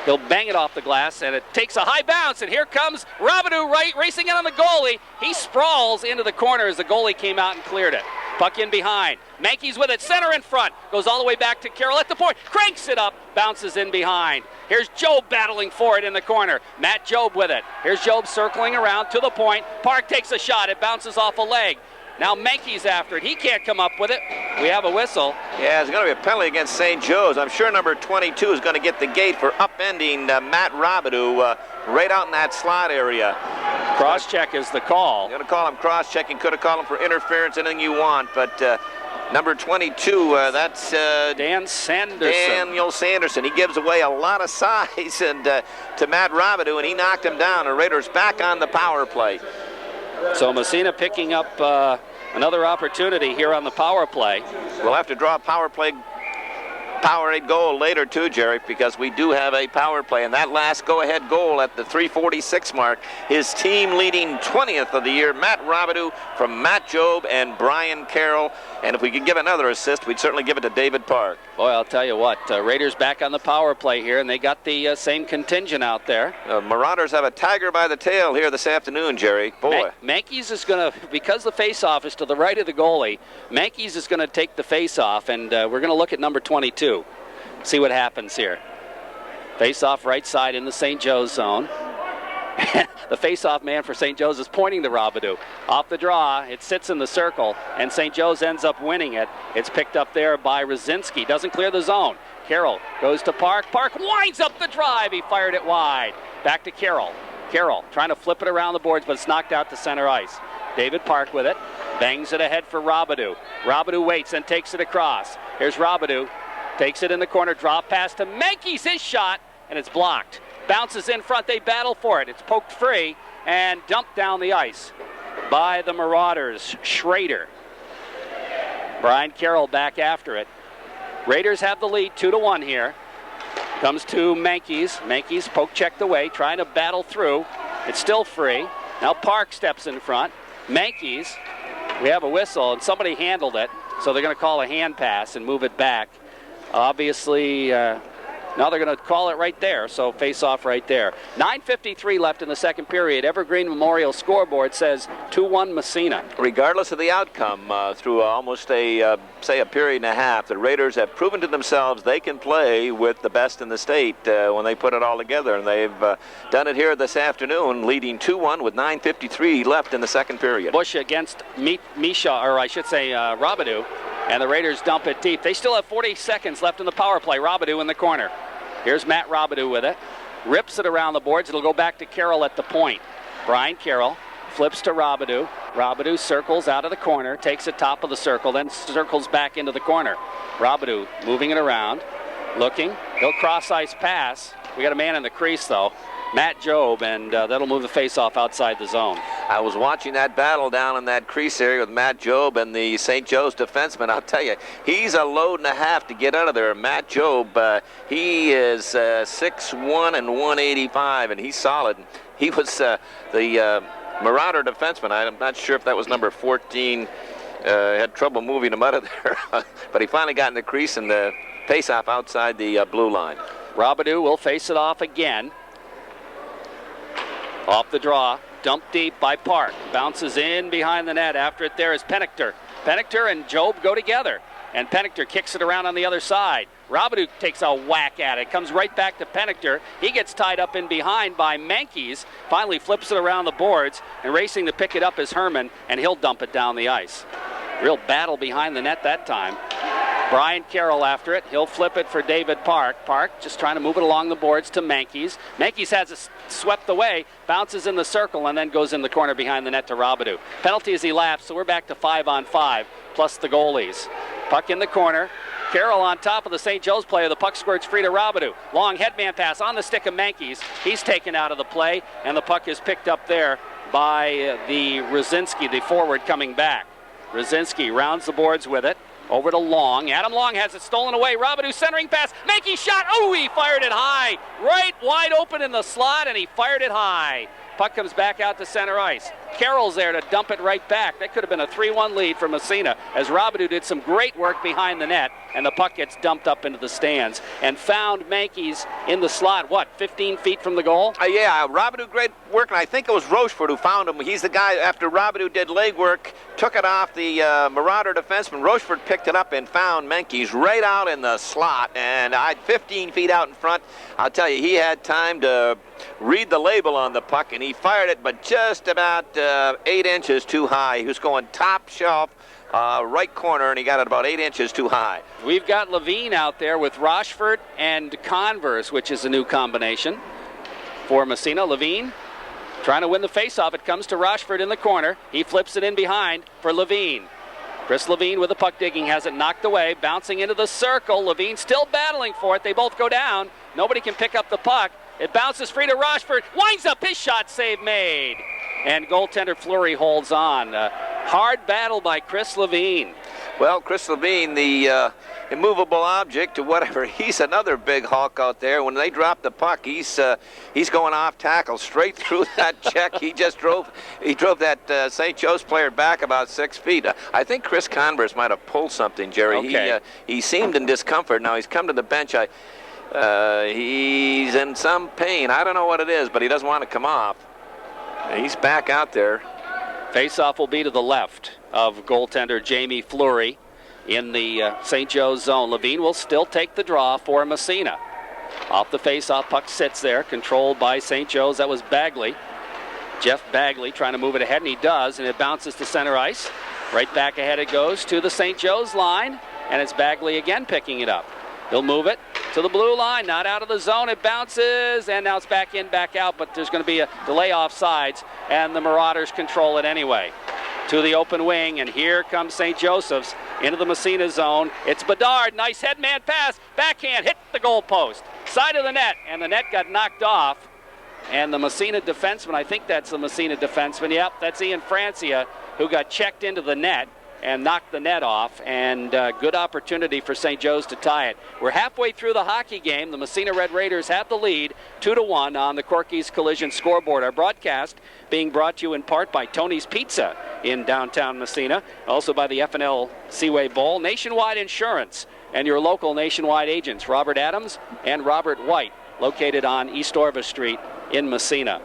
He'll bang it off the glass, and it takes a high bounce, and here comes Robidoux racing in on the goalie. He sprawls into the corner as the goalie came out and cleared it. Puck in behind. Mankey's with it, center in front. Goes all the way back to Carroll at the point. Cranks it up, bounces in behind. Here's Job battling for it in the corner. Matt Job with it. Here's Job circling around to the point. Park takes a shot. It bounces off a leg. Now Mankey's after it. He can't come up with it. We have a whistle. Yeah, there's going to be a penalty against St. Joe's. I'm sure number 22 is going to get the gate for upending Matt Robidoux right out in that slot area. Cross-check is the call. You're going to call him cross-checking. Could have called him for interference, anything you want. But number 22, that's Dan Sanderson. Daniel Sanderson. He gives away a lot of size and to Matt Robidoux, and he knocked him down. The Raiders back on the power play. So Massena picking up another opportunity here on the power play. We'll have to draw a Powerade goal later too, Jerry, because we do have a power play, and that last go-ahead goal at the 3:46 mark, his team leading 20th of the year, Matt Robidoux from Matt Job and Brian Carroll. And if we could give another assist, we'd certainly give it to David Park. Boy, I'll tell you what, Raiders back on the power play here, and they got the same contingent out there. Marauders have a tiger by the tail here this afternoon, Jerry. Boy. Mankeys is going to, because the face-off is to the right of the goalie, Mankeys is going to take the face-off, and we're going to look at number 22. See what happens here. Face-off right side in the St. Joe's zone. The face-off man for St. Joe's is pointing to Robidoux. Off the draw, it sits in the circle, and St. Joe's ends up winning it. It's picked up there by Rosinski. Doesn't clear the zone. Carroll goes to Park. Park winds up the drive. He fired it wide. Back to Carroll. Carroll trying to flip it around the boards, but it's knocked out to center ice. David Park with it. Bangs it ahead for Robidoux. Robidoux waits and takes it across. Here's Robidoux. Takes it in the corner. Drop pass to Mankeys. His shot, and it's blocked. Bounces in front. They battle for it. It's poked free and dumped down the ice by the Marauders. Schrader. Brian Carroll back after it. Raiders have the lead 2-1 here. Comes to Mankeys. Mankeys poke checked away, trying to battle through. It's still free. Now Park steps in front. Mankeys, we have a whistle, and somebody handled it, so they're going to call a hand pass and move it back. Obviously, now they're going to call it right there, so face-off right there. 9:53 left in the second period. Evergreen Memorial scoreboard says 2-1 Massena. Regardless of the outcome, through almost a period and a half, the Raiders have proven to themselves they can play with the best in the state when they put it all together, and they've done it here this afternoon, leading 2-1 with 9:53 left in the second period. Bush against Robidoux. And the Raiders dump it deep. They still have 40 seconds left in the power play. Robidoux in the corner. Here's Matt Robidoux with it. Rips it around the boards. It'll go back to Carroll at the point. Brian Carroll flips to Robidoux. Robidoux circles out of the corner, takes it top of the circle, then circles back into the corner. Robidoux moving it around, looking. He'll cross-ice pass. We got a man in the crease, though. Matt Job, and that'll move the face-off outside the zone. I was watching that battle down in that crease area with Matt Job and the St. Joe's defenseman. I'll tell you, he's a load and a half to get out of there. Matt Job, he is 6'1" and 185, and he's solid. He was the Marauder defenseman. I'm not sure if that was number 14. Had trouble moving him out of there, but he finally got in the crease and the face-off outside the blue line. Robidoux will face it off again. Off the draw, dumped deep by Park. Bounces in behind the net. After it there is Pennicter. Pennicter and Job go together, and Pennicter kicks it around on the other side. Robidoux takes a whack at it. Comes right back to Pennicter. He gets tied up in behind by Mankies. Finally flips it around the boards, and racing to pick it up is Herman, and he'll dump it down the ice. Real battle behind the net that time. Brian Carroll after it. He'll flip it for David Park. Park just trying to move it along the boards to Mankies. Mankies has it swept away, bounces in the circle, and then goes in the corner behind the net to Robidoux. Penalty as he laps, so we're back to 5-on-5, plus the goalies. Puck in the corner. Carroll on top of the St. Joe's player. The puck squirts free to Robidoux. Long headman pass on the stick of Mankies. He's taken out of the play, and the puck is picked up there by the Rosinski, the forward coming back. Rosinski rounds the boards with it. Over to Long. Adam Long has it stolen away. Robidoux centering pass. Mankies shot. Oh, he fired it high. Right wide open in the slot, and he fired it high. Puck comes back out to center ice. Carroll's there to dump it right back. That could have been a 3-1 lead for Massena, as Robidoux did some great work behind the net, and the puck gets dumped up into the stands and found Mankies in the slot, 15 feet from the goal? Yeah, Robidoux, great work, and I think it was Rochefort who found him. He's the guy, after Robidoux did leg work, took it off the Marauder defenseman. Rochefort picked it up and found Mankies right out in the slot, and 15 feet out in front. I'll tell you, he had time to read the label on the puck, and he fired it, but just about 8 inches too high. He was going top shelf, right corner, and he got it about 8 inches too high. We've got Levine out there with Rochefort and Converse, which is a new combination for Massena. Levine trying to win the faceoff. It comes to Rochefort in the corner. He flips it in behind for Levine. Chris Levine with the puck digging has it knocked away, bouncing into the circle. Levine still battling for it. They both go down. Nobody can pick up the puck. It bounces free to Rochefort. Winds up, his shot, save made. And goaltender Fleury holds on. Hard battle by Chris Levine. Well, Chris Levine, the immovable object or whatever, he's another big hawk out there. When they drop the puck, he's going off tackle straight through that check. He drove that St. Joe's player back about 6 feet. I think Chris Converse might have pulled something, Jerry. Okay. He seemed in discomfort. Now he's come to the bench. He's in some pain. I don't know what it is, but he doesn't want to come off. He's back out there. Faceoff will be to the left of goaltender Jamie Fleury in the St. Joe's zone. Levine will still take the draw for Massena. Off the faceoff, puck sits there, controlled by St. Joe's. That was Bagley. Jeff Bagley trying to move it ahead, and he does, and it bounces to center ice. Right back ahead it goes to the St. Joe's line, and it's Bagley again picking it up. He'll move it to the blue line, not out of the zone. It bounces, and now it's back in, back out, but there's going to be a delay off sides, and the Marauders control it anyway. To the open wing, and here comes St. Joseph's into the Massena zone. It's Bedard, nice headman pass, backhand, hit the goalpost. Side of the net, and the net got knocked off. And the Massena defenseman, I think that's the Massena defenseman, yep, that's Ian Francia, who got checked into the net and knocked the net off, and good opportunity for St. Joe's to tie it. We're halfway through the hockey game. The Massena Red Raiders have the lead 2-1 on the Corky's Collision scoreboard. Our broadcast being brought to you in part by Tony's Pizza in downtown Massena, also by the FNL Seaway Bowl, Nationwide Insurance, and your local Nationwide agents, Robert Adams and Robert White, located on East Orva Street in Massena.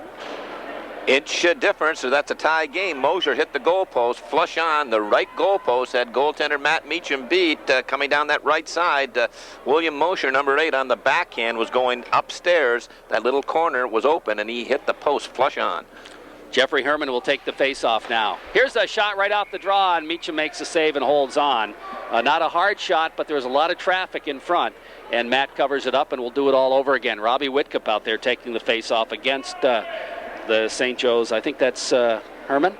Inch difference, so that's a tie game. Mosier hit the goalpost, flush on the right goalpost. Had goaltender Matt Meacham beat coming down that right side. William Mosier, number 8, on the backhand, was going upstairs. That little corner was open, and he hit the post flush on. Jeffrey Herman will take the face-off now. Here's a shot right off the draw, and Meacham makes a save and holds on. Not a hard shot, but there was a lot of traffic in front, and Matt covers it up, and we'll do it all over again. Robbie Whitcup out there taking the face-off against the St. Joe's. I think that's Herman.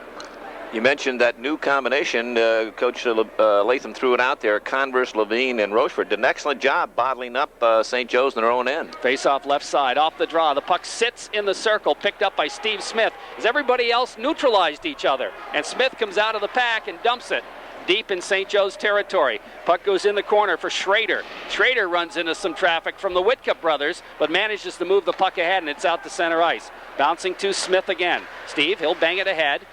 You mentioned that new combination. Coach Latham threw it out there. Converse, Levine, and Rochefort did an excellent job bottling up St. Joe's in their own end. Face off left side, off the draw. The puck sits in the circle, picked up by Steve Smith as everybody else neutralized each other. And Smith comes out of the pack and dumps it deep in St. Joe's territory. Puck goes in the corner for Schrader. Schrader runs into some traffic from the Whitcup brothers, but manages to move the puck ahead, and it's out to center ice. Bouncing to Smith again. Steve, he'll bang it ahead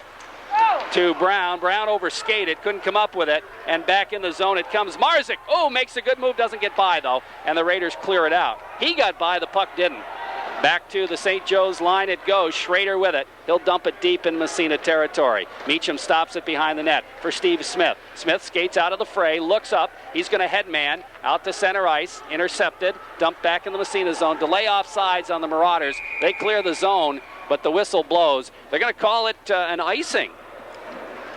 to Brown. Brown overskated, couldn't come up with it, and back in the zone it comes. Marzik, makes a good move, doesn't get by though, and the Raiders clear it out. He got by, the puck didn't. Back to the St. Joe's line it goes. Schrader with it. He'll dump it deep in Massena territory. Meacham stops it behind the net for Steve Smith. Smith skates out of the fray, looks up. He's going to headman out to center ice. Intercepted, dumped back in the Massena zone. Delay offsides on the Marauders. They clear the zone, but the whistle blows. They're going to call it an icing.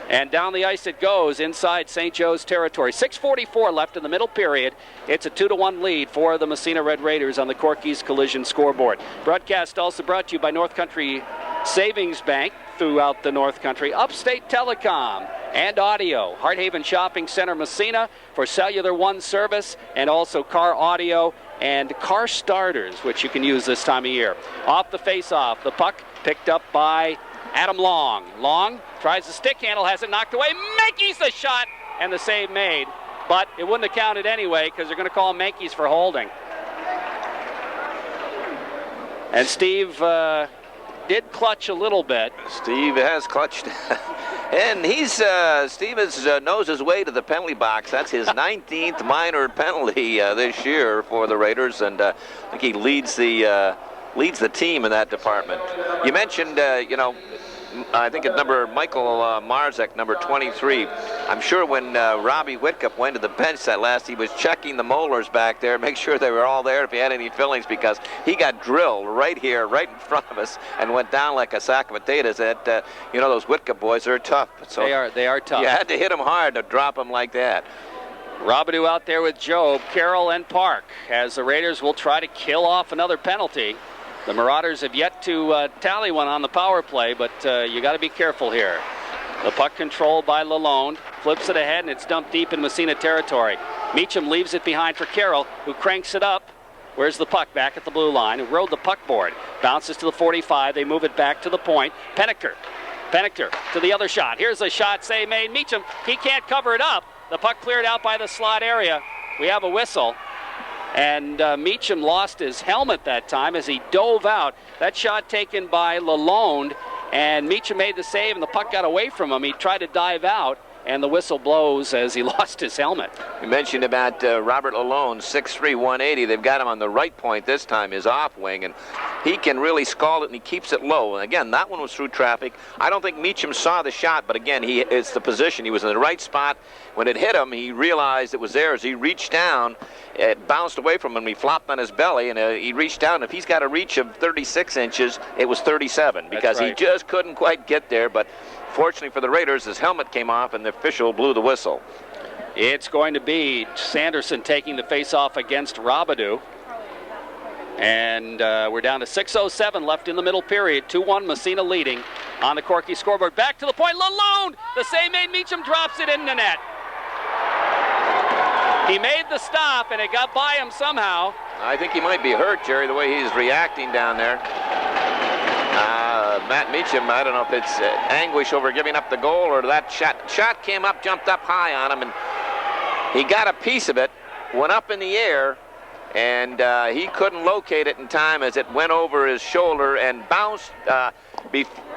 And down the ice it goes inside St. Joe's territory. 6:44 left in the middle period. It's a 2-1 lead for the Massena Red Raiders on the Corky's Collision scoreboard. Broadcast also brought to you by North Country Savings Bank throughout the North Country, Upstate Telecom, and Audio. Hearthaven Shopping Center Massena for Cellular One service, and also car audio and car starters, which you can use this time of year. Off the face-off, the puck picked up by Adam Long. Long tries the stick handle, has it knocked away. Manke's the shot, and the save made. But it wouldn't have counted anyway because they're going to call Manke's for holding. And Steve did clutch a little bit. Steve has clutched. And Steve knows his way to the penalty box. That's his 19th minor penalty this year for the Raiders, and I think he leads the team in that department. You mentioned, I think it's Michael Marzek, number 23. I'm sure when Robbie Whitcup went to the bench that last, he was checking the molars back there, make sure they were all there if he had any fillings, because he got drilled right here, right in front of us, and went down like a sack of potatoes. Those Whitcup boys are tough. So they are tough. You had to hit them hard to drop them like that. Robidoux out there with Job, Carroll, and Park, as the Raiders will try to kill off another penalty. The Marauders have yet to tally one on the power play, but you got to be careful here. The puck controlled by Lalonde, flips it ahead, and it's dumped deep in Massena territory. Meacham leaves it behind for Carroll, who cranks it up. Where's the puck? Back at the blue line, who rode the puck board. Bounces to the 45, they move it back to the point. Pennicker to the other shot. Here's a shot, save made. Meacham, he can't cover it up. The puck cleared out by the slot area. We have a whistle. And Meacham lost his helmet that time as he dove out. That shot taken by Lalonde, and Meacham made the save, and the puck got away from him. He tried to dive out, and the whistle blows as he lost his helmet. You mentioned about Robert Lalonde, 6'3", 180. They've got him on the right point this time, his off wing, and he can really scald it, and he keeps it low. And again, that one was through traffic. I don't think Meacham saw the shot, but again, it's the position. He was in the right spot. When it hit him, he realized it was there. As he reached down, it bounced away from him. He flopped on his belly, and he reached down. If he's got a reach of 36 inches, it was 37, because he just couldn't quite get there. But fortunately for the Raiders, his helmet came off, and the official blew the whistle. It's going to be Sanderson taking the face-off against Robidoux. And we're down to 6:07 left in the middle period. 2-1 Massena leading on the Corky scoreboard. Back to the point, Lalonde! The save made. Meacham drops it in the net. He made the stop, and it got by him somehow. I think he might be hurt, Jerry, the way he's reacting down there. Matt Meacham, I don't know if it's anguish over giving up the goal or that shot came up, jumped up high on him, and he got a piece of it, went up in the air, and he couldn't locate it in time as it went over his shoulder and bounced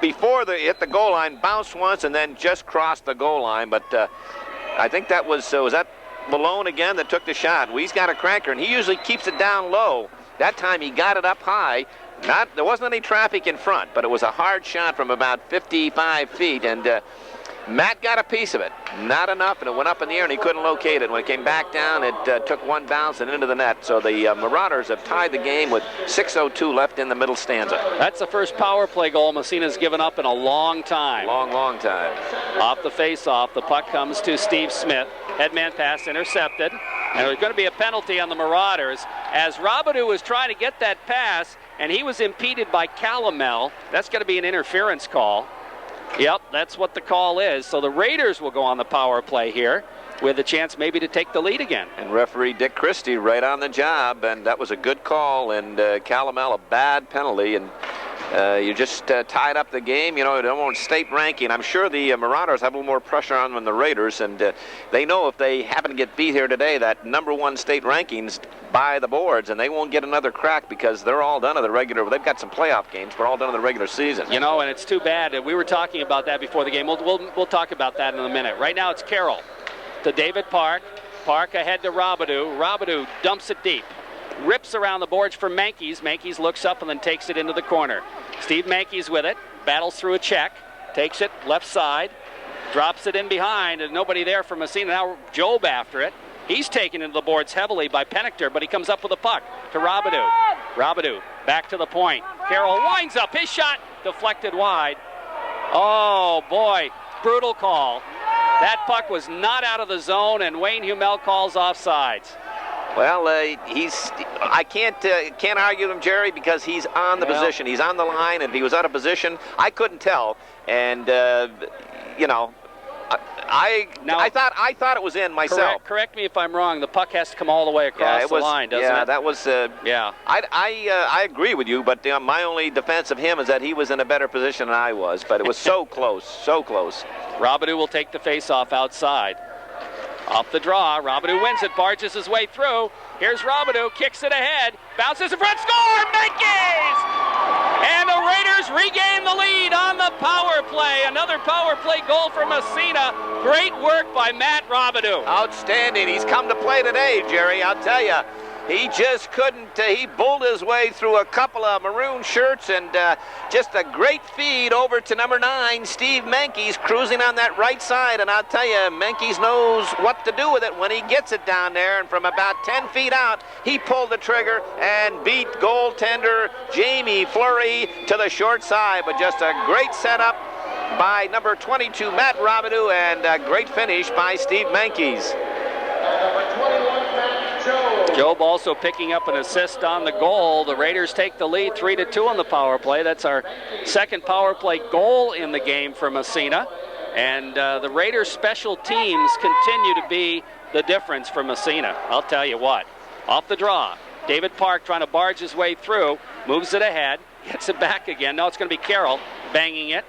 before it hit the goal line, bounced once and then just crossed the goal line. But I think that was that Malone again that took the shot. He's got a cranker, and he usually keeps it down low. That time he got it up high. There wasn't any traffic in front, but it was a hard shot from about 55 feet, and Matt got a piece of it. Not enough, and it went up in the air, and he couldn't locate it. When it came back down, it took one bounce and into the net. So the Marauders have tied the game with 6:02 left in the middle stanza. That's the first power play goal Massena's given up in a long time. Long time. Off the face-off, the puck comes to Steve Smith. Headman pass intercepted. And there's going to be a penalty on the Marauders as Robidoux was trying to get that pass, and he was impeded by Calamel. That's going to be an interference call. Yep, that's what the call is. So the Raiders will go on the power play here with a chance maybe to take the lead again. And referee Dick Christie right on the job, and that was a good call, and Calamel a bad penalty, and you just tied up the game. You know, it won't state ranking. I'm sure the Marauders have a little more pressure on them than the Raiders, and they know if they happen to get beat here today, that #1 state rankings by the boards, and they won't get another crack because they're all done in the regular. They've got some playoff games, but all done in the regular season. You know, and it's too bad. We were talking about that before the game. We'll talk about that in a minute. Right now it's Carroll to David Park. Park ahead to Robidoux. Robidoux dumps it deep. Rips around the boards for Mankies. Mankies looks up and then takes it into the corner. Steve Mankies with it. Battles through a check. Takes it left side. Drops it in behind. And nobody there for Massena. Now Job after it. He's taken into the boards heavily by Pennicter, but he comes up with a puck to Robidoux. Robidoux back to the point. Carroll winds up. His shot deflected wide. Oh, boy. Brutal call. That puck was not out of the zone, and Wayne Humel calls offsides. Well, I can't argue with him, Jerry, because he's on the position. He's on the line, and if he was out of position, I couldn't tell. And you know, I thought it was in myself. Correct me if I'm wrong. The puck has to come all the way across the line, doesn't it? Yeah, that was. Yeah. I agree with you, but my only defense of him is that he was in a better position than I was. But it was so close, so close. Robidoux will take the face-off outside. Off the draw, Robidoux wins it, barges his way through. Here's Robidoux, kicks it ahead, bounces in front, score! Mankies! And the Raiders regain the lead on the power play. Another power play goal for Massena. Great work by Matt Robidoux. Outstanding. He's come to play today, Jerry, I'll tell you. He just couldn't, he bulled his way through a couple of maroon shirts and just a great feed over to number 9, Steve Mankies, cruising on that right side. And I'll tell you, Mankies knows what to do with it when he gets it down there. And from about 10 feet out, he pulled the trigger and beat goaltender Jamie Fleury to the short side. But just a great setup by number 22, Matt Robidoux, and a great finish by Steve Mankies. Number 21, Matt Job. Job also picking up an assist on the goal. The Raiders take the lead 3-2 on the power play. That's our second power play goal in the game for Massena. And the Raiders special teams continue to be the difference for Massena. I'll tell you what. Off the draw, David Park trying to barge his way through, moves it ahead, gets it back again. No, it's going to be Carroll banging it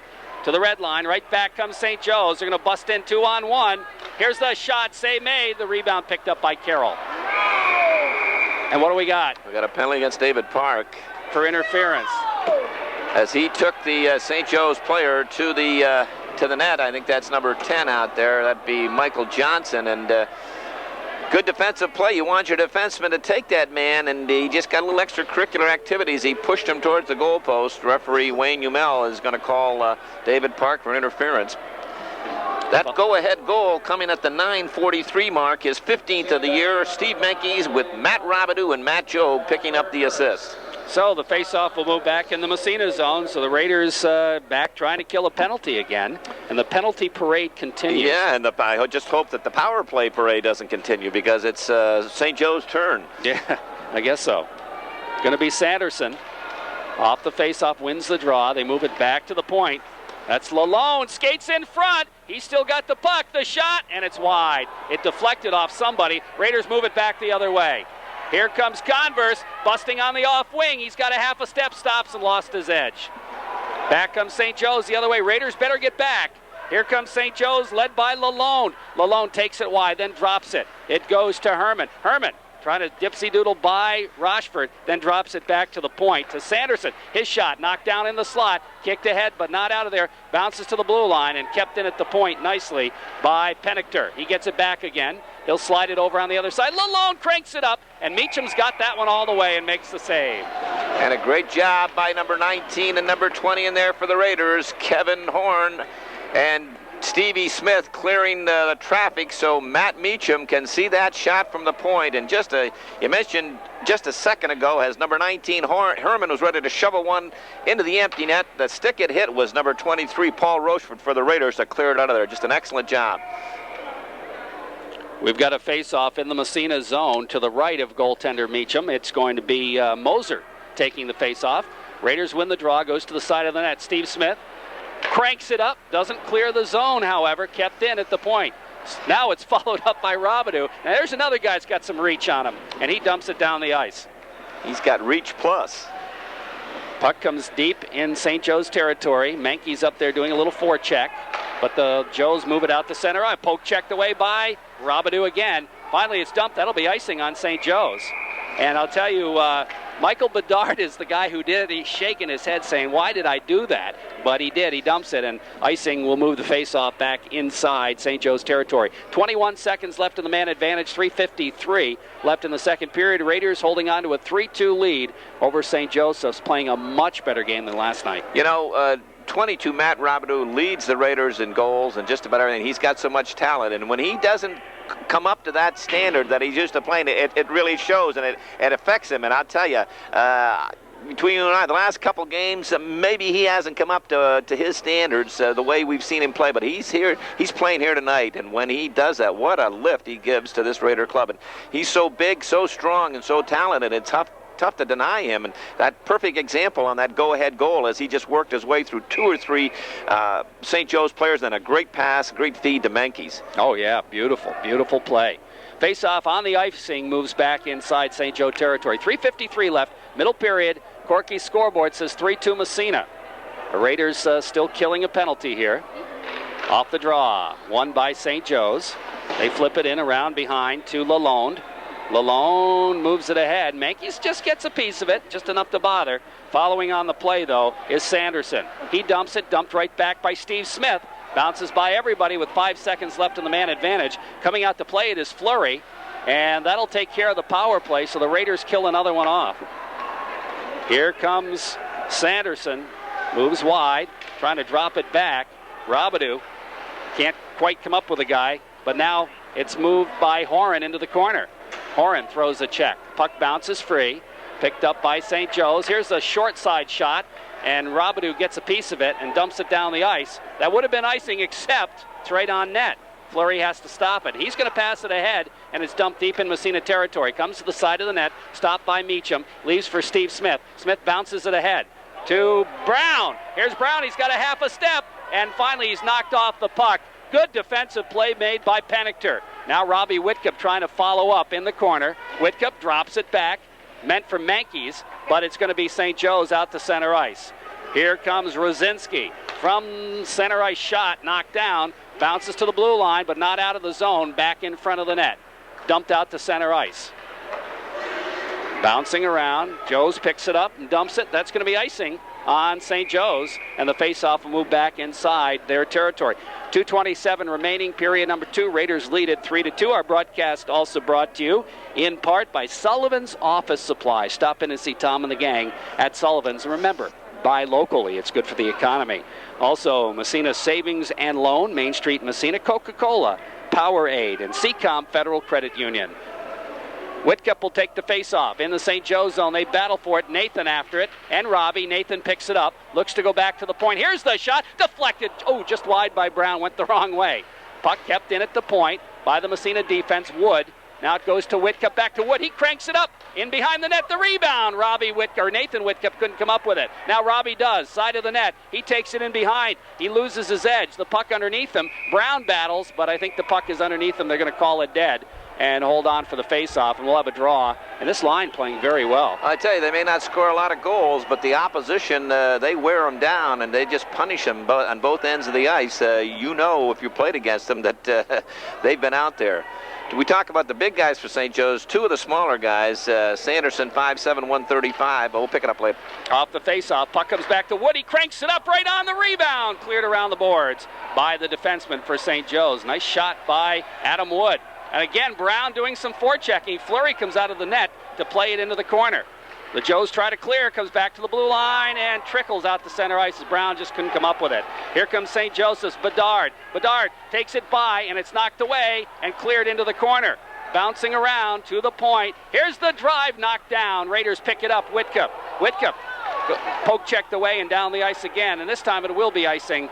to the red line. Right back comes St. Joe's. They're going to bust in 2-on-1. Here's the shot, save made. The rebound picked up by Carroll. And what do we got? We got a penalty against David Park for interference, as he took the St. Joe's player to the net. I think that's number 10 out there. That'd be Michael Johnson. And good defensive play. You want your defenseman to take that man, and he just got a little extracurricular activities. He pushed him towards the goalpost. Referee Wayne Humel is going to call David Park for interference. That go-ahead goal coming at the 9:43 mark, his 15th of the year. Steve Mankies with Matt Robidoux and Matt Job picking up the assist. So the face-off will move back in the Massena zone. So the Raiders back trying to kill a penalty again. And the penalty parade continues. Yeah, and I just hope that the power play parade doesn't continue, because it's St. Joe's turn. Yeah, I guess so. It's going to be Sanderson. Off the face-off, wins the draw. They move it back to the point. That's Lalone, skates in front. He's still got the puck, the shot, and it's wide. It deflected off somebody. Raiders move it back the other way. Here comes Converse, busting on the off wing. He's got a half a step, stops and lost his edge. Back comes St. Joe's the other way. Raiders better get back. Here comes St. Joe's, led by Lalone. Lalone takes it wide, then drops it. It goes to Herman. Herman trying to dipsy-doodle by Rochford, then drops it back to the point to Sanderson. His shot knocked down in the slot, kicked ahead but not out of there, bounces to the blue line and kept in at the point nicely by Pennicter. He gets it back again. He'll slide it over on the other side. Lalone cranks it up, and Meacham's got that one all the way and makes the save. And a great job by number 19 and number 20 in there for the Raiders, Kevin Horn and Stevie Smith clearing the traffic so Matt Meacham can see that shot from the point. And you mentioned just a second ago, as number 19 Herman was ready to shovel one into the empty net. The stick it hit was number 23 Paul Rochford for the Raiders to clear it out of there. Just an excellent job. We've got a face-off in the Massena zone to the right of goaltender Meacham. It's going to be Moser taking the face-off. Raiders win the draw, goes to the side of the net. Steve Smith Cranks it up, doesn't clear the zone, however, kept in at the point. Now it's followed up by Robidoux. Now there's another guy that's got some reach on him, and he dumps it down the ice. He's got reach plus. Puck comes deep in St. Joe's territory. Mankey's up there doing a little forecheck, but the Joes move it out to center. Poke checked away by Robidoux again. Finally, it's dumped. That'll be icing on St. Joe's. And I'll tell you, Michael Bedard is the guy who did it. He's shaking his head saying, why did I do that? But he did. He dumps it, and icing will move the faceoff back inside St. Joe's territory. 21 seconds left in the man advantage, 3:53 left in the second period. Raiders holding on to a 3-2 lead over St. Joseph's, playing a much better game than last night. 22, Matt Robidoux leads the Raiders in goals and just about everything. He's got so much talent, and when he doesn't come up to that standard that he's used to playing, it really shows, and it affects him. And I'll tell you, between you and I, the last couple games, maybe he hasn't come up to his standards the way we've seen him play, but he's playing here tonight, and when he does that, what a lift he gives to this Raider club. And he's so big, so strong, and so talented, it's tough to deny him. And that perfect example on that go-ahead goal as he just worked his way through 2 or 3 St. Joe's players, and a great pass, great feed to Menkes. Oh yeah, beautiful, beautiful play. Face-off on the icing moves back inside St. Joe territory. 3:53 left, middle period. Corky's scoreboard says 3-2 Massena. The Raiders still killing a penalty here. Off the draw, won by St. Joe's. They flip it in around behind to Lalonde. Lalonde moves it ahead. Menkes just gets a piece of it, just enough to bother. Following on the play, though, is Sanderson. He dumps it, dumped right back by Steve Smith. Bounces by everybody with 5 seconds left in the man advantage. Coming out to play it is Fleury, and that'll take care of the power play, so the Raiders kill another one off. Here comes Sanderson. Moves wide, trying to drop it back. Robidoux can't quite come up with a guy, but now it's moved by Horan into the corner. Horan throws a check. Puck bounces free. Picked up by St. Joe's. Here's a short side shot, and Robidoux gets a piece of it and dumps it down the ice. That would have been icing, except it's right on net. Fleury has to stop it. He's going to pass it ahead, and it's dumped deep in Massena territory. Comes to the side of the net, stopped by Meacham. Leaves for Steve Smith. Smith bounces it ahead to Brown. Here's Brown. He's got a half a step, and finally he's knocked off the puck. Good defensive play made by Pennicter. Now Robbie Whitcup trying to follow up in the corner. Whitcup drops it back. Meant for Menkes, but it's going to be St. Joe's out to center ice. Here comes Rosinski. From center ice shot, knocked down. Bounces to the blue line, but not out of the zone. Back in front of the net. Dumped out to center ice. Bouncing around. Joe's picks it up and dumps it. That's going to be icing on St. Joe's, and the faceoff will move back inside their territory. 2:27 remaining, period number 2. Raiders lead it 3-2. Our broadcast also brought to you in part by Sullivan's Office Supply. Stop in and see Tom and the gang at Sullivan's. And remember, buy locally. It's good for the economy. Also, Massena Savings and Loan, Main Street, Massena, Coca-Cola, Powerade, and Seacom Federal Credit Union. Whitcup will take the face-off in the St. Joe zone. They battle for it. Nathan after it, and Robbie. Nathan picks it up, looks to go back to the point. Here's the shot, deflected. Oh, just wide by Brown, went the wrong way. Puck kept in at the point by the Massena defense. Wood. Now it goes to Whitcup, back to Wood. He cranks it up, in behind the net, the rebound. Nathan Whitcup couldn't come up with it. Now Robbie does, side of the net. He takes it in behind. He loses his edge. The puck underneath him. Brown battles, but I think the puck is underneath him. They're going to call it dead and hold on for the face-off, and we'll have a draw. And this line playing very well. I tell you, they may not score a lot of goals, but the opposition, they wear them down, and they just punish them on both ends of the ice. If you played against them, that they've been out there. We talk about the big guys for St. Joe's. 2 of the smaller guys, Sanderson, 5'7", 135. But we'll pick it up later. Off the face-off, puck comes back to Wood. He cranks it up right on the rebound. Cleared around the boards by the defenseman for St. Joe's. Nice shot by Adam Wood. And again, Brown doing some forechecking. Fleury comes out of the net to play it into the corner. The Joes try to clear, comes back to the blue line, and trickles out to center ice as Brown just couldn't come up with it. Here comes St. Joseph's, Bedard. Bedard takes it by, and it's knocked away and cleared into the corner. Bouncing around to the point. Here's the drive, knocked down. Raiders pick it up, Whitcup. Whitcup poke checked away and down the ice again, and this time it will be icing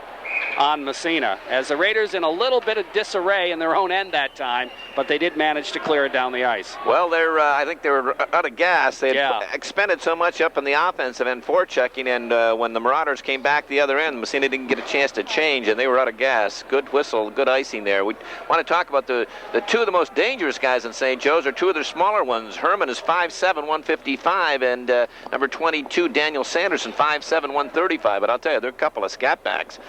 on Massena, as the Raiders in a little bit of disarray in their own end that time, but they did manage to clear it down the ice. Well, I think they were out of gas. They had expended so much up in the offensive end forechecking, and when the Marauders came back the other end, Massena didn't get a chance to change, and they were out of gas. Good whistle, good icing there. We want to talk about the two of the most dangerous guys in St. Joe's are two of their smaller ones. Herman is 5'7", 155, and number 22, Daniel Sanderson, 5'7", 135. But I'll tell you, they're a couple of scat backs.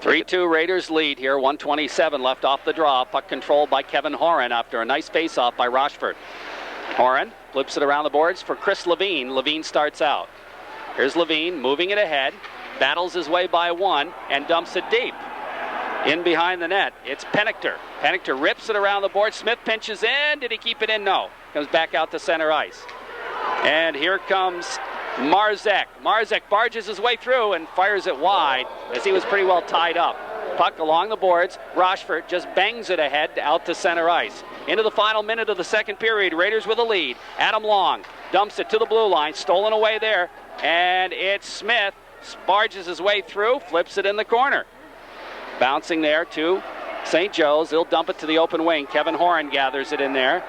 3-2 Raiders lead here, 1:27 left off the draw. Puck controlled by Kevin Horan after a nice face-off by Rochford. Horan flips it around the boards for Chris Levine. Levine starts out. Here's Levine moving it ahead, battles his way by one, and dumps it deep. In behind the net, it's Pennicter. Pennicter rips it around the board. Smith pinches in. Did he keep it in? No. Comes back out to center ice. And here comes Marzek. Marzek barges his way through and fires it wide as he was pretty well tied up. Puck along the boards. Rochford just bangs it ahead out to center ice. Into the final minute of the second period. Raiders with a lead. Adam Long dumps it to the blue line. Stolen away there. And it's Smith. Barges his way through. Flips it in the corner. Bouncing there to St. Joe's. He'll dump it to the open wing. Kevin Horan gathers it in there.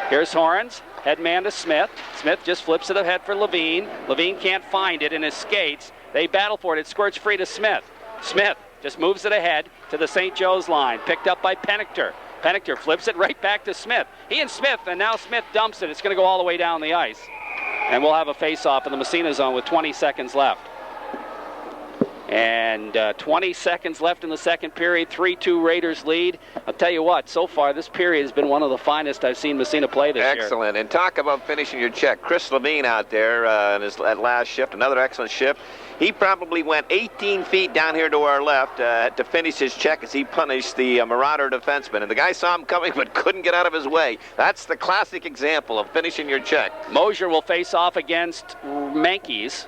Here's Horan's. Head man to Smith. Smith just flips it ahead for Levine. Levine can't find it in his skates. They battle for it. It squirts free to Smith. Smith just moves it ahead to the St. Joe's line. Picked up by Pennicter. Pennicter flips it right back to Smith. He and Smith, and now Smith dumps it. It's going to go all the way down the ice. And we'll have a face-off in the Massena zone with 20 seconds left. And 20 seconds left in the second period. 3-2 Raiders lead. I'll tell you what, so far this period has been one of the finest I've seen Massena play this year. Excellent. And talk about finishing your check. Chris Levine out there in his last shift, another excellent shift. He probably went 18 feet down here to our left to finish his check as he punished the Marauder defenseman. And the guy saw him coming but couldn't get out of his way. That's the classic example of finishing your check. Mosier will face off against Mankies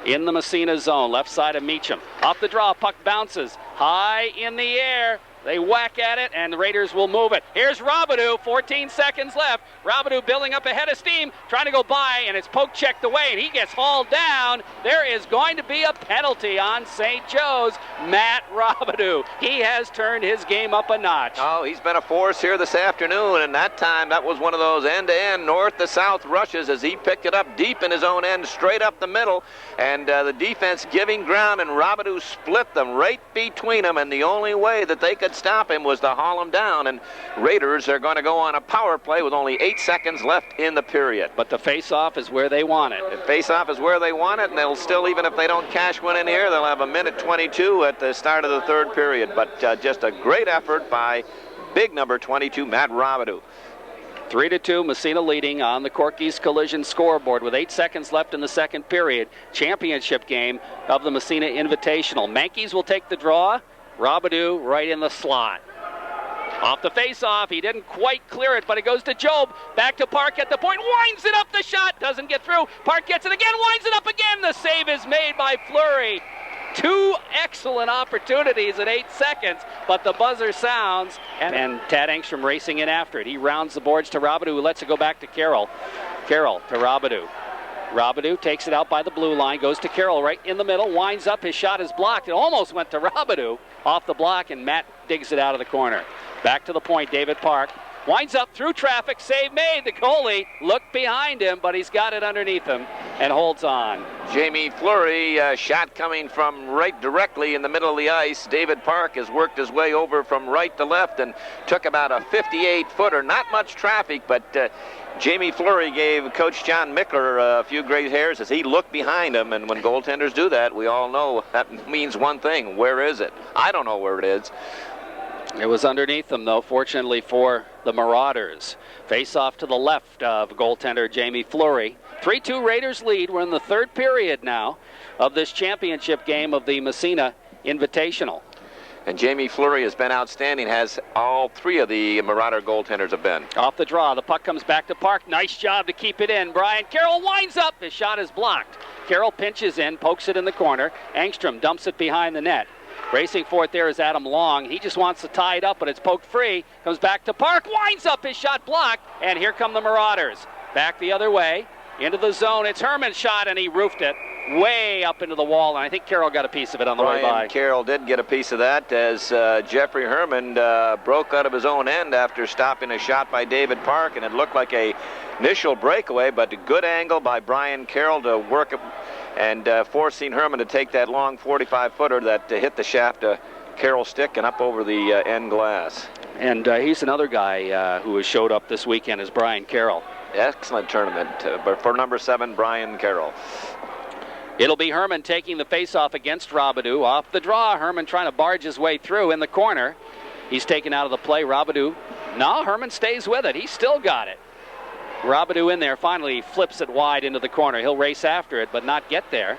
in the Massena zone, left side of Meacham. Off the draw, puck bounces high in the air. They whack at it, and the Raiders will move it. Here's Robidoux, 14 seconds left. Robidoux building up a head of steam, trying to go by, and it's poke checked away, and he gets hauled down. There is going to be a penalty on St. Joe's. Matt Robidoux, he has turned his game up a notch. Oh, he's been a force here this afternoon, and that time that was one of those end-to-end, north-to-south rushes as he picked it up deep in his own end, straight up the middle, and the defense giving ground, and Robidoux split them right between them, and the only way that they could stop him was to haul him down, and Raiders are going to go on a power play with only 8 seconds left in the period. But the face-off is where they want it. The face-off is where they want it, and they'll still, even if they don't cash one in here, they'll have a minute 22 at the start of the third period. But just a great effort by big number 22, Matt Robidoux. 3-2, Massena leading on the Corky's Collision scoreboard with 8 seconds left in the second period. Championship game of the Massena Invitational. Mankies will take the draw. Robidoux right in the slot. Off the face-off, he didn't quite clear it, but it goes to Job. Back to Park at the point, winds it up the shot, doesn't get through. Park gets it again, winds it up again. The save is made by Fleury. 2 excellent opportunities in 8 seconds, but the buzzer sounds, and Tad Engstrom racing in after it. He rounds the boards to Robidoux, who lets it go back to Carroll. Carroll to Robidoux. Robidoux takes it out by the blue line, goes to Carroll right in the middle, winds up, his shot is blocked. It almost went to Robidoux off the block, and Matt digs it out of the corner. Back to the point, David Park. Winds up through traffic, save made. The goalie looked behind him, but he's got it underneath him and holds on. Jamie Fleury, shot coming from right directly in the middle of the ice. David Park has worked his way over from right to left and took about a 58-footer. Not much traffic, but Jamie Fleury gave Coach John Mickler a few gray hairs as he looked behind him. And when goaltenders do that, we all know that means one thing. Where is it? I don't know where it is. It was underneath them, though, fortunately for the Marauders. Face off to the left of goaltender Jamie Fleury. 3-2 Raiders lead. We're in the third period now of this championship game of the Massena Invitational. And Jamie Fleury has been outstanding, has all 3 of the Marauder goaltenders have been. Off the draw, the puck comes back to Park. Nice job to keep it in. Brian Carroll winds up. His shot is blocked. Carroll pinches in, pokes it in the corner. Engstrom dumps it behind the net. Racing for it there is Adam Long. He just wants to tie it up, but it's poked free. Comes back to Park, winds up, his shot blocked, and here come the Marauders. Back the other way, into the zone. It's Herman's shot, and he roofed it. way up into the wall, and I think Carroll got a piece of it on the way by. Brian Carroll did get a piece of that as Jeffrey Herman broke out of his own end after stopping a shot by David Park, and it looked like a initial breakaway, but a good angle by Brian Carroll to work it and forcing Herman to take that long 45-footer that hit the shaft of Carroll's stick and up over the end glass. And he's another guy who has showed up this weekend is Brian Carroll. Excellent tournament but for number 7, Brian Carroll. It'll be Herman taking the face-off against Robidoux. Off the draw, Herman trying to barge his way through in the corner. He's taken out of the play. Robidoux. No, Herman stays with it. He's still got it. Robidoux in there finally flips it wide into the corner. He'll race after it, but not get there.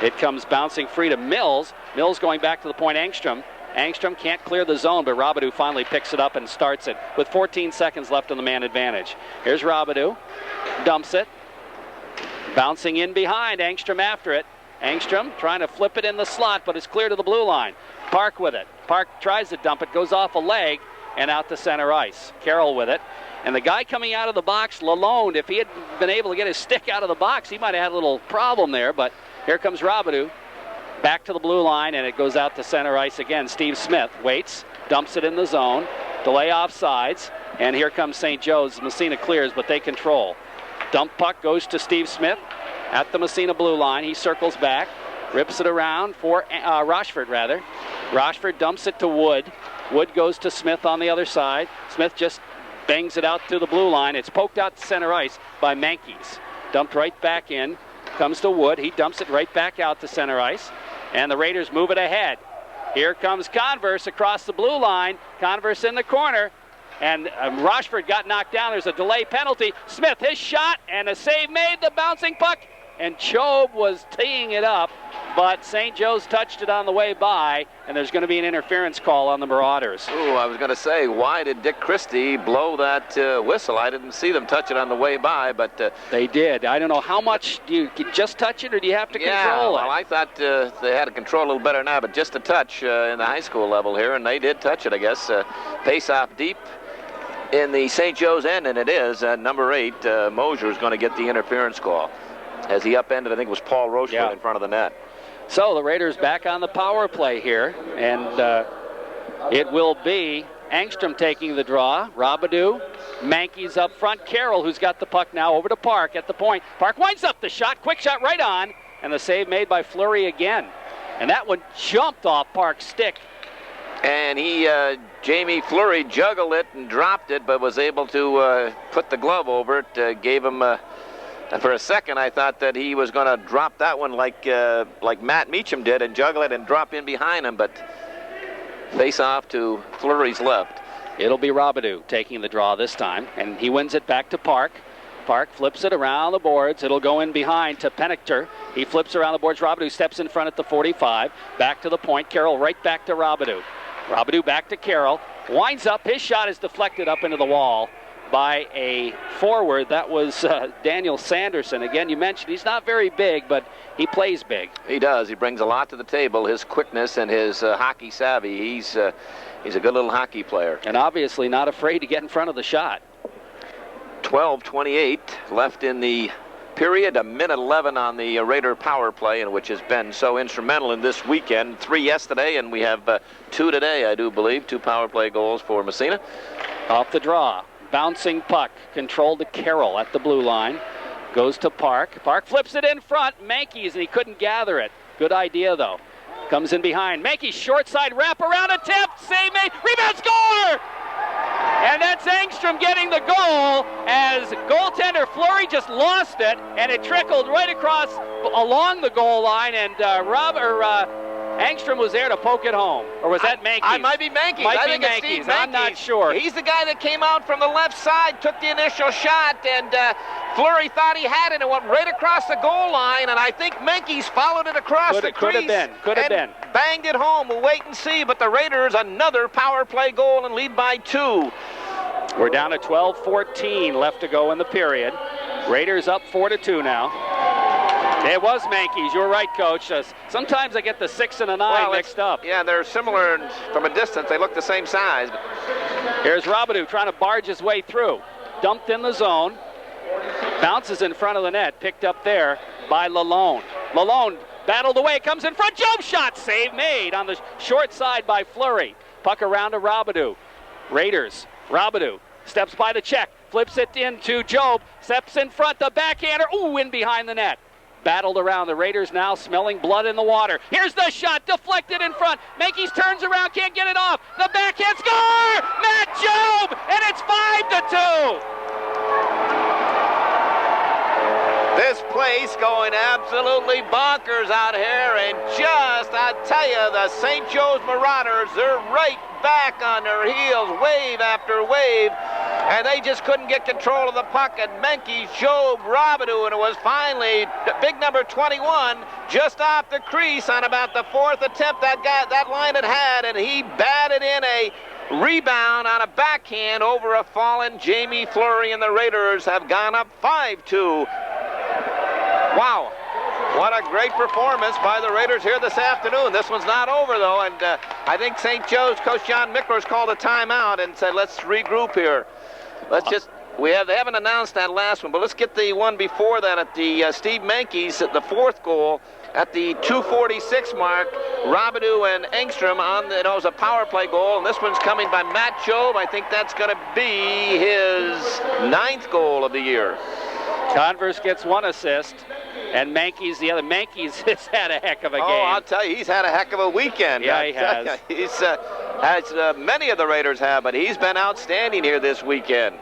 It comes bouncing free to Mills. Mills going back to the point. Angstrom. Angstrom can't clear the zone, but Robidoux finally picks it up and starts it with 14 seconds left on the man advantage. Here's Robidoux. Dumps it. Bouncing in behind. Angstrom after it. Angstrom trying to flip it in the slot, but it's clear to the blue line. Park with it. Park tries to dump it, goes off a leg, and out to center ice. Carroll with it. And the guy coming out of the box, Lalonde, if he had been able to get his stick out of the box, he might have had a little problem there. But here comes Robidoux. Back to the blue line, and it goes out to center ice again. Steve Smith waits, dumps it in the zone. Delay offsides. And here comes St. Joe's. Massena clears, but they control. Dump puck goes to Steve Smith at the Massena blue line. He circles back, rips it around for Rochford, rather. Rochford dumps it to Wood. Wood goes to Smith on the other side. Smith just bangs it out to the blue line. It's poked out to center ice by Mankies. Dumped right back in. Comes to Wood. He dumps it right back out to center ice. And the Raiders move it ahead. Here comes Converse across the blue line. Converse in the corner. And Rochford got knocked down. There's a delay penalty. Smith, his shot, and a save made. The bouncing puck. And Chobe was teeing it up. But St. Joe's touched it on the way by, and there's going to be an interference call on the Marauders. Oh, I was going to say, why did Dick Christie blow that whistle? I didn't see them touch it on the way by, but... they did. I don't know how much. Do you just touch it, or do you have to control it? Well, I thought they had to control a little better now, but just a touch in the high school level here, and they did touch it, I guess. Face-off deep in the St. Joe's end, and it is. Number 8, Mosier is going to get the interference call. As he upended, I think it was Paul Rochefort in front of the net. So the Raiders back on the power play here, and it will be Angstrom taking the draw. Robidoux, Mankies up front. Carroll, who's got the puck now, over to Park at the point. Park winds up the shot, quick shot right on, and the save made by Fleury again. And that one jumped off Park's stick. And Jamie Fleury juggled it and dropped it, but was able to put the glove over it, gave him... for a second, I thought that he was going to drop that one like Matt Meacham did and juggle it and drop in behind him, but face off to Fleury's left. It'll be Robidoux taking the draw this time, and he wins it back to Park. Park flips it around the boards. It'll go in behind to Pennichter. He flips around the boards. Robidoux steps in front at the 45. Back to the point. Carroll right back to Robidoux. Robidoux back to Carroll. Winds up. His shot is deflected up into the wall by a forward. That was Daniel Sanderson. Again, you mentioned he's not very big, but he plays big. He does. He brings a lot to the table. His quickness and his hockey savvy. He's a good little hockey player. And obviously not afraid to get in front of the shot. 12:28 left in the period. 1:11 on the Raider power play, and which has been so instrumental in this weekend. 3 yesterday, and we have 2 today, I do believe. 2 power play goals for Massena. Off the draw. Bouncing puck, controlled to Carroll at the blue line. Goes to Park. Park flips it in front. Mankies, and he couldn't gather it. Good idea, though. Comes in behind. Mankies, short side, wrap around, attempt, save made, rebound, score! And that's Angstrom getting the goal as goaltender Fleury just lost it, and it trickled right across along the goal line, and Angstrom was there to poke it home. Or was that Mankies? I might be Mankies. I think it's Steve Mankies. I'm not sure. He's the guy that came out from the left side, took the initial shot, and Fleury thought he had it and went right across the goal line, and I think Mankies followed it across the crease. Could have been. Banged it home. We'll wait and see, but the Raiders, another power play goal and lead by 2. We're down to 12:14 left to go in the period. Raiders up 4-2 now. It was Mankies. You're right, Coach. Sometimes I get the 6 and a 9 mixed up. Yeah, they're similar from a distance. They look the same size. Here's Robidoux trying to barge his way through. Dumped in the zone. Bounces in front of the net. Picked up there by Lalonde. Malone battled away, comes in front, Job shot, save made on the short side by Fleury. Puck around to Robidoux. Raiders, Robidoux steps by the check, flips it into Job, steps in front, the backhander, ooh, in behind the net. Battled around. The Raiders now smelling blood in the water. Here's the shot, deflected in front. Mankies turns around, can't get it off. The backhand score! Matt Job! And it's 5-2! This place going absolutely bonkers out here, and I tell you, the St. Joe's Marauders, they're right back on their heels, wave after wave, and they just couldn't get control of the puck, and Menke, Job, Robidoux, and it was finally big number 21 just off the crease on about the fourth attempt that line had, and he batted in a rebound on a backhand over a fallen Jamie Fleury, and the Raiders have gone up 5-2. Wow, what a great performance by the Raiders here this afternoon. This one's not over, though, and I think St. Joe's coach John Mickler's called a timeout and said, let's regroup here. They haven't announced that last one, but let's get the one before that at the Steve Menke's at the fourth goal at the 2:46 mark. Robidoux and Engstrom it was a power play goal, and this one's coming by Matt Job. I think that's going to be his 9th goal of the year. Converse gets 1 assist, and Manke's the other. Manke's has had a heck of a game. Oh, I'll tell you, he's had a heck of a weekend. Yeah, he has. He's, as many of the Raiders have, but he's been outstanding here this weekend.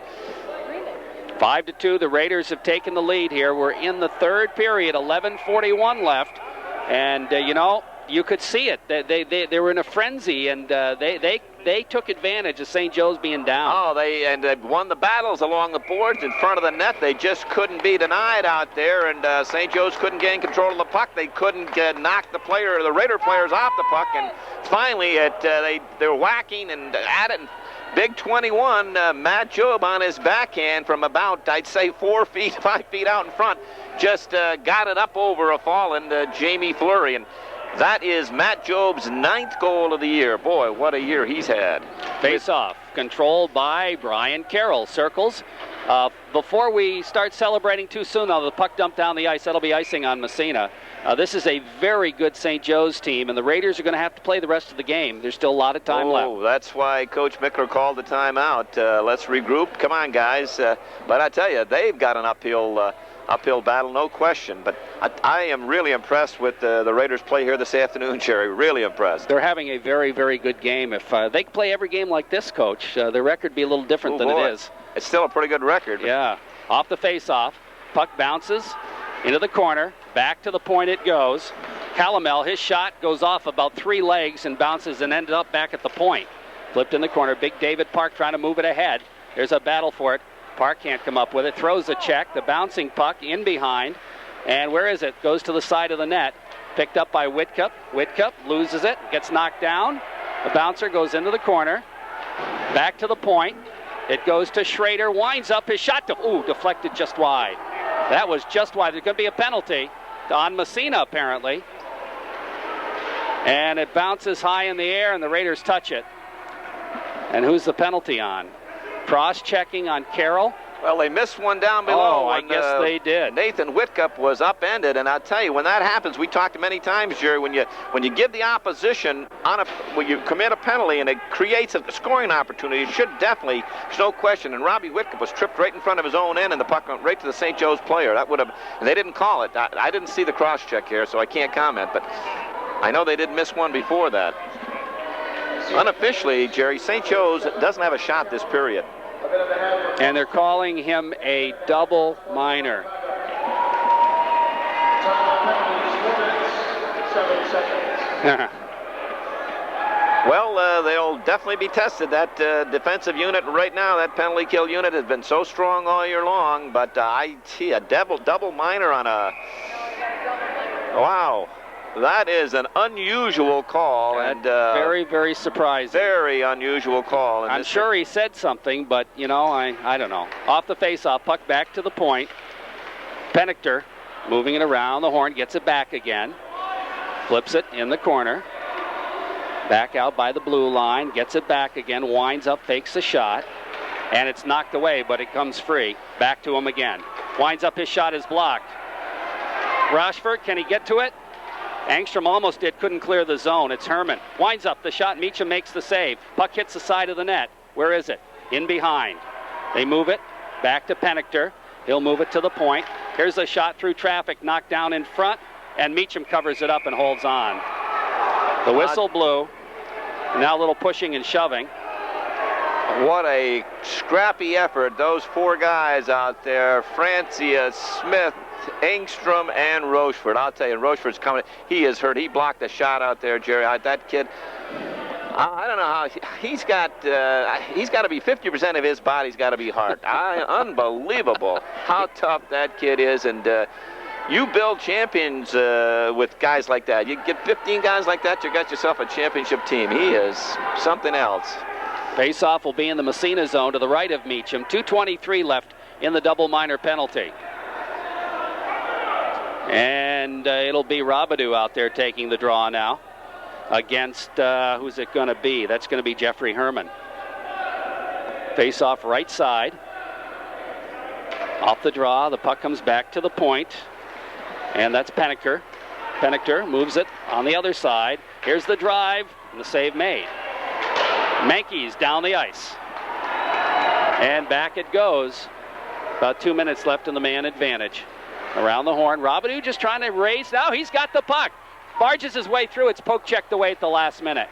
5-2, the Raiders have taken the lead here. We're in the third period, 11:41 left, and you could see it. They were in a frenzy, and they took advantage of St. Joe's being down. Oh, they won the battles along the boards in front of the net. They just couldn't be denied out there, and St. Joe's couldn't gain control of the puck. They couldn't knock the Raider players off the puck, and finally they were whacking and at it. And big 21, Matt Job on his backhand from about, I'd say, 5 feet out in front, just got it up over a fallen Jamie Fleury. And that is Matt Job's 9th goal of the year. Boy, what a year he's had. Face-off, controlled by Brian Carroll. Circles. Before we start celebrating too soon, though, the puck dumped down the ice. That'll be icing on Massena. This is a very good St. Joe's team, and the Raiders are going to have to play the rest of the game. There's still a lot of time left. Oh, that's why Coach Mickler called the timeout. Let's regroup. Come on, guys. But I tell you, they've got an uphill battle, no question. But I am really impressed with the Raiders' play here this afternoon, Jerry. Really impressed. They're having a very, very good game. If they could play every game like this, Coach, their record would be a little different than it is. It's still a pretty good record. Yeah. Off the face-off. Puck bounces into the corner. Back to the point it goes. Calamel, his shot goes off about 3 legs and bounces and ended up back at the point. Flipped in the corner. Big David Park trying to move it ahead. There's a battle for it. Park can't come up with it. Throws the check. The bouncing puck in behind. And where is it? Goes to the side of the net. Picked up by Whitcup. Whitcup loses it. Gets knocked down. The bouncer goes into the corner. Back to the point. It goes to Schrader. Winds up his shot. Deflected just wide. That was just wide. There's going to be a penalty on Massena, apparently. And it bounces high in the air, and the Raiders touch it. And who's the penalty on? Cross-checking on Carroll. Well, they missed one down below. Oh, I guess they did. Nathan Whitcup was upended, and I'll tell you, when that happens, we talked many times, Jerry, when you give the opposition when you commit a penalty and it creates a scoring opportunity, it should definitely, there's no question. And Robbie Whitcup was tripped right in front of his own end, and the puck went right to the St. Joe's player. That would have, and they didn't call it. I didn't see the cross check here, so I can't comment, but I know they did miss one before that. Unofficially, Jerry, St. Joe's doesn't have a shot this period. And they're calling him a double minor. Well, they'll definitely be tested. That defensive unit right now, that penalty kill unit, has been so strong all year long. But I see a double minor on a... Wow. That is an unusual call, and very, very surprising. Very unusual call. I'm sure he said something, but I don't know. Off the face-off, puck back to the point. Pennicter moving it around the horn, gets it back again, flips it in the corner. Back out by the blue line, gets it back again, winds up, fakes the shot, and it's knocked away, but it comes free. Back to him again. Winds up, his shot is blocked. Rochford, can he get to it? Angstrom almost did, couldn't clear the zone. It's Herman. Winds up the shot. Meacham makes the save. Puck hits the side of the net. Where is it? In behind. They move it back to Pennicter. He'll move it to the point. Here's a shot through traffic, knocked down in front, and Meacham covers it up and holds on. The whistle blew. Now a little pushing and shoving. What a scrappy effort. Those four guys out there, Francia, Smith, Engstrom, and Rochefort. I'll tell you, Rochefort's coming. He is hurt. He blocked the shot out there, Jerry. That kid, I don't know how he's got to be 50% of his body's got to be hard. Unbelievable how tough that kid is. And you build champions with guys like that. You get 15 guys like that, you got yourself a championship team. He is something else. Face-off will be in the Massena zone to the right of Meacham. 2:23 left in the double minor penalty. And it'll be Robidoux out there taking the draw now against, who's it going to be? That's going to be Jeffrey Herman. Face-off right side. Off the draw, the puck comes back to the point. And that's Pennicter. Pennicter moves it on the other side. Here's the drive, and the save made. Mankey's down the ice. And back it goes. About 2 minutes left in the man advantage. Around the horn, Robidoux just trying to race. Now he's got the puck. Barges his way through. It's poke checked away at the last minute.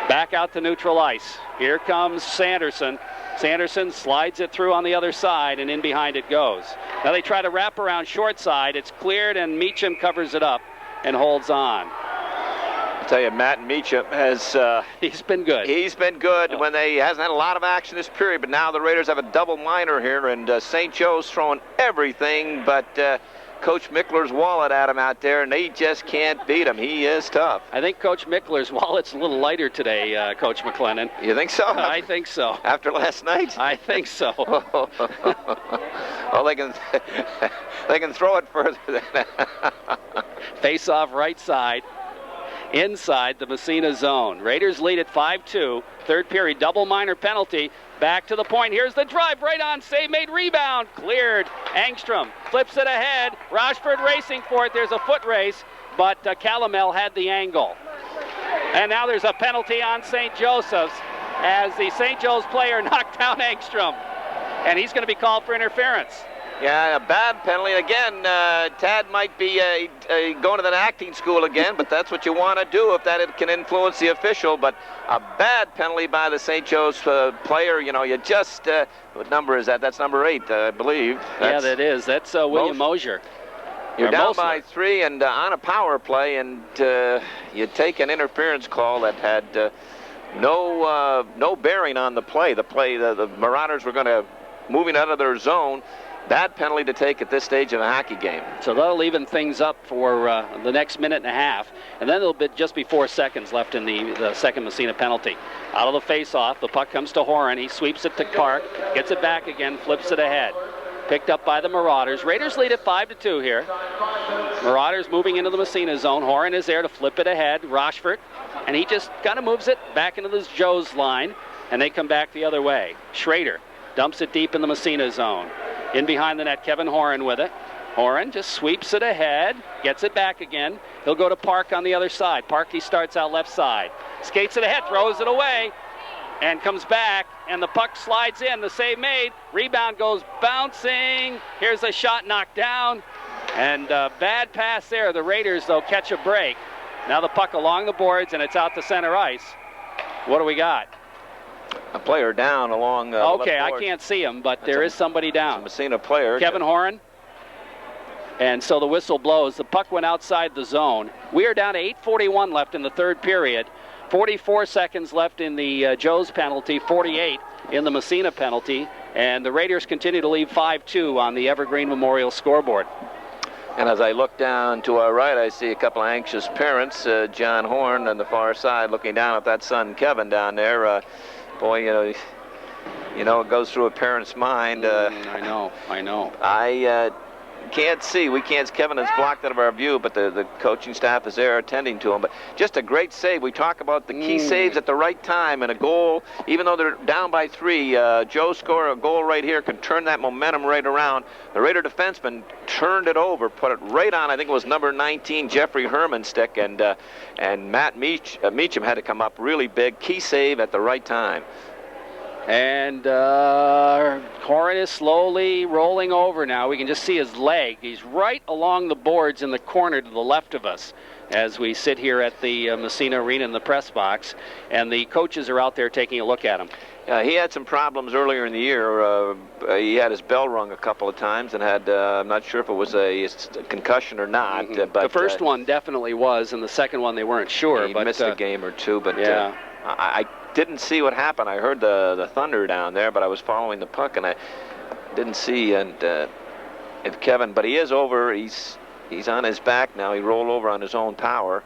Back out to neutral ice. Here comes Sanderson. Sanderson slides it through on the other side, and in behind it goes. Now they try to wrap around short side. It's cleared, and Meacham covers it up and holds on. I'll tell you, Matt Meacham has... he's been good. He's been good when he hasn't had a lot of action this period, but now the Raiders have a double minor here, and St. Joe's throwing everything but Coach Mickler's wallet at him out there, and they just can't beat him. He is tough. I think Coach Mickler's wallet's a little lighter today, Coach McLennan. You think so? I think so. After last night? I think so. Well, they can throw it further than that. Face off right side. Inside the Massena zone. Raiders lead at 5-2. Third period, double minor penalty. Back to the point. Here's the drive. Right on. Save made. Rebound. Cleared. Angstrom flips it ahead. Rochford racing for it. There's a foot race, but Calamel had the angle. And now there's a penalty on St. Joseph's as the St. Joe's player knocked down Angstrom. And he's going to be called for interference. Yeah, a bad penalty. Again, Tad might be going to the acting school again, but that's what you want to do if that can influence the official. But a bad penalty by the St. Joe's player. You know, you just, what number is that? That's number 8, I believe. Yeah, that is. That's William Mosier. You're down by 3 and on a power play, and you take an interference call that had no bearing on the play. The Marauders were going to moving out of their zone. Bad penalty to take at this stage of a hockey game. So that'll even things up for the next minute and a half. And then it'll be just be 4 seconds left in the second Massena penalty. Out of the face-off, the puck comes to Horan. He sweeps it to Park, gets it back again, flips it ahead. Picked up by the Marauders. Raiders lead at 5-2 here. Marauders moving into the Massena zone. Horan is there to flip it ahead. Rochford. And he just kind of moves it back into this Joe's line. And they come back the other way. Schrader dumps it deep in the Massena zone. In behind the net, Kevin Horan with it. Horan just sweeps it ahead, gets it back again. He'll go to Park on the other side. Park, he starts out left side. Skates it ahead, throws it away, and comes back, and the puck slides in. The save made. Rebound goes bouncing. Here's a shot knocked down. And bad pass there. The Raiders, though, catch a break. Now the puck along the boards, and it's out to center ice. What do we got? A player down along okay, left board. I can't see him, but there is somebody down. Massena player. Kevin Horan. And so the whistle blows. The puck went outside the zone. We are down to 8:41 left in the third period. 44 seconds left in the Joe's penalty, 48 in the Massena penalty. And the Raiders continue to lead 5-2 on the Evergreen Memorial scoreboard. And as I look down to our right, I see a couple of anxious parents. John Horn on the far side looking down at that son, Kevin, down there. Boy, you know, it goes through a parent's mind. I know. I can't see. Kevin has blocked out of our view, but the coaching staff is there attending to him. But just a great save. We talk about the key saves at the right time, and a goal, even though they're down by 3, Joe scored a goal right here, can turn that momentum right around. The Raider defenseman turned it over, put it right on, I think it was number 19, Jeffrey Herman's stick, and Matt Meacham had to come up really big. Key save at the right time. And Horan is slowly rolling over now. We can just see his leg. He's right along the boards in the corner to the left of us as we sit here at the Massena Arena in the press box. And the coaches are out there taking a look at him. He had some problems earlier in the year. He had his bell rung a couple of times and had, I'm not sure if it was a concussion or not. But the first one definitely was, and the second one they weren't sure. He but missed a game or two, but yeah. I didn't see what happened. I heard the thunder down there, but I was following the puck, and I didn't see. And if Kevin, but he is over. He's on his back now. He rolled over on his own power.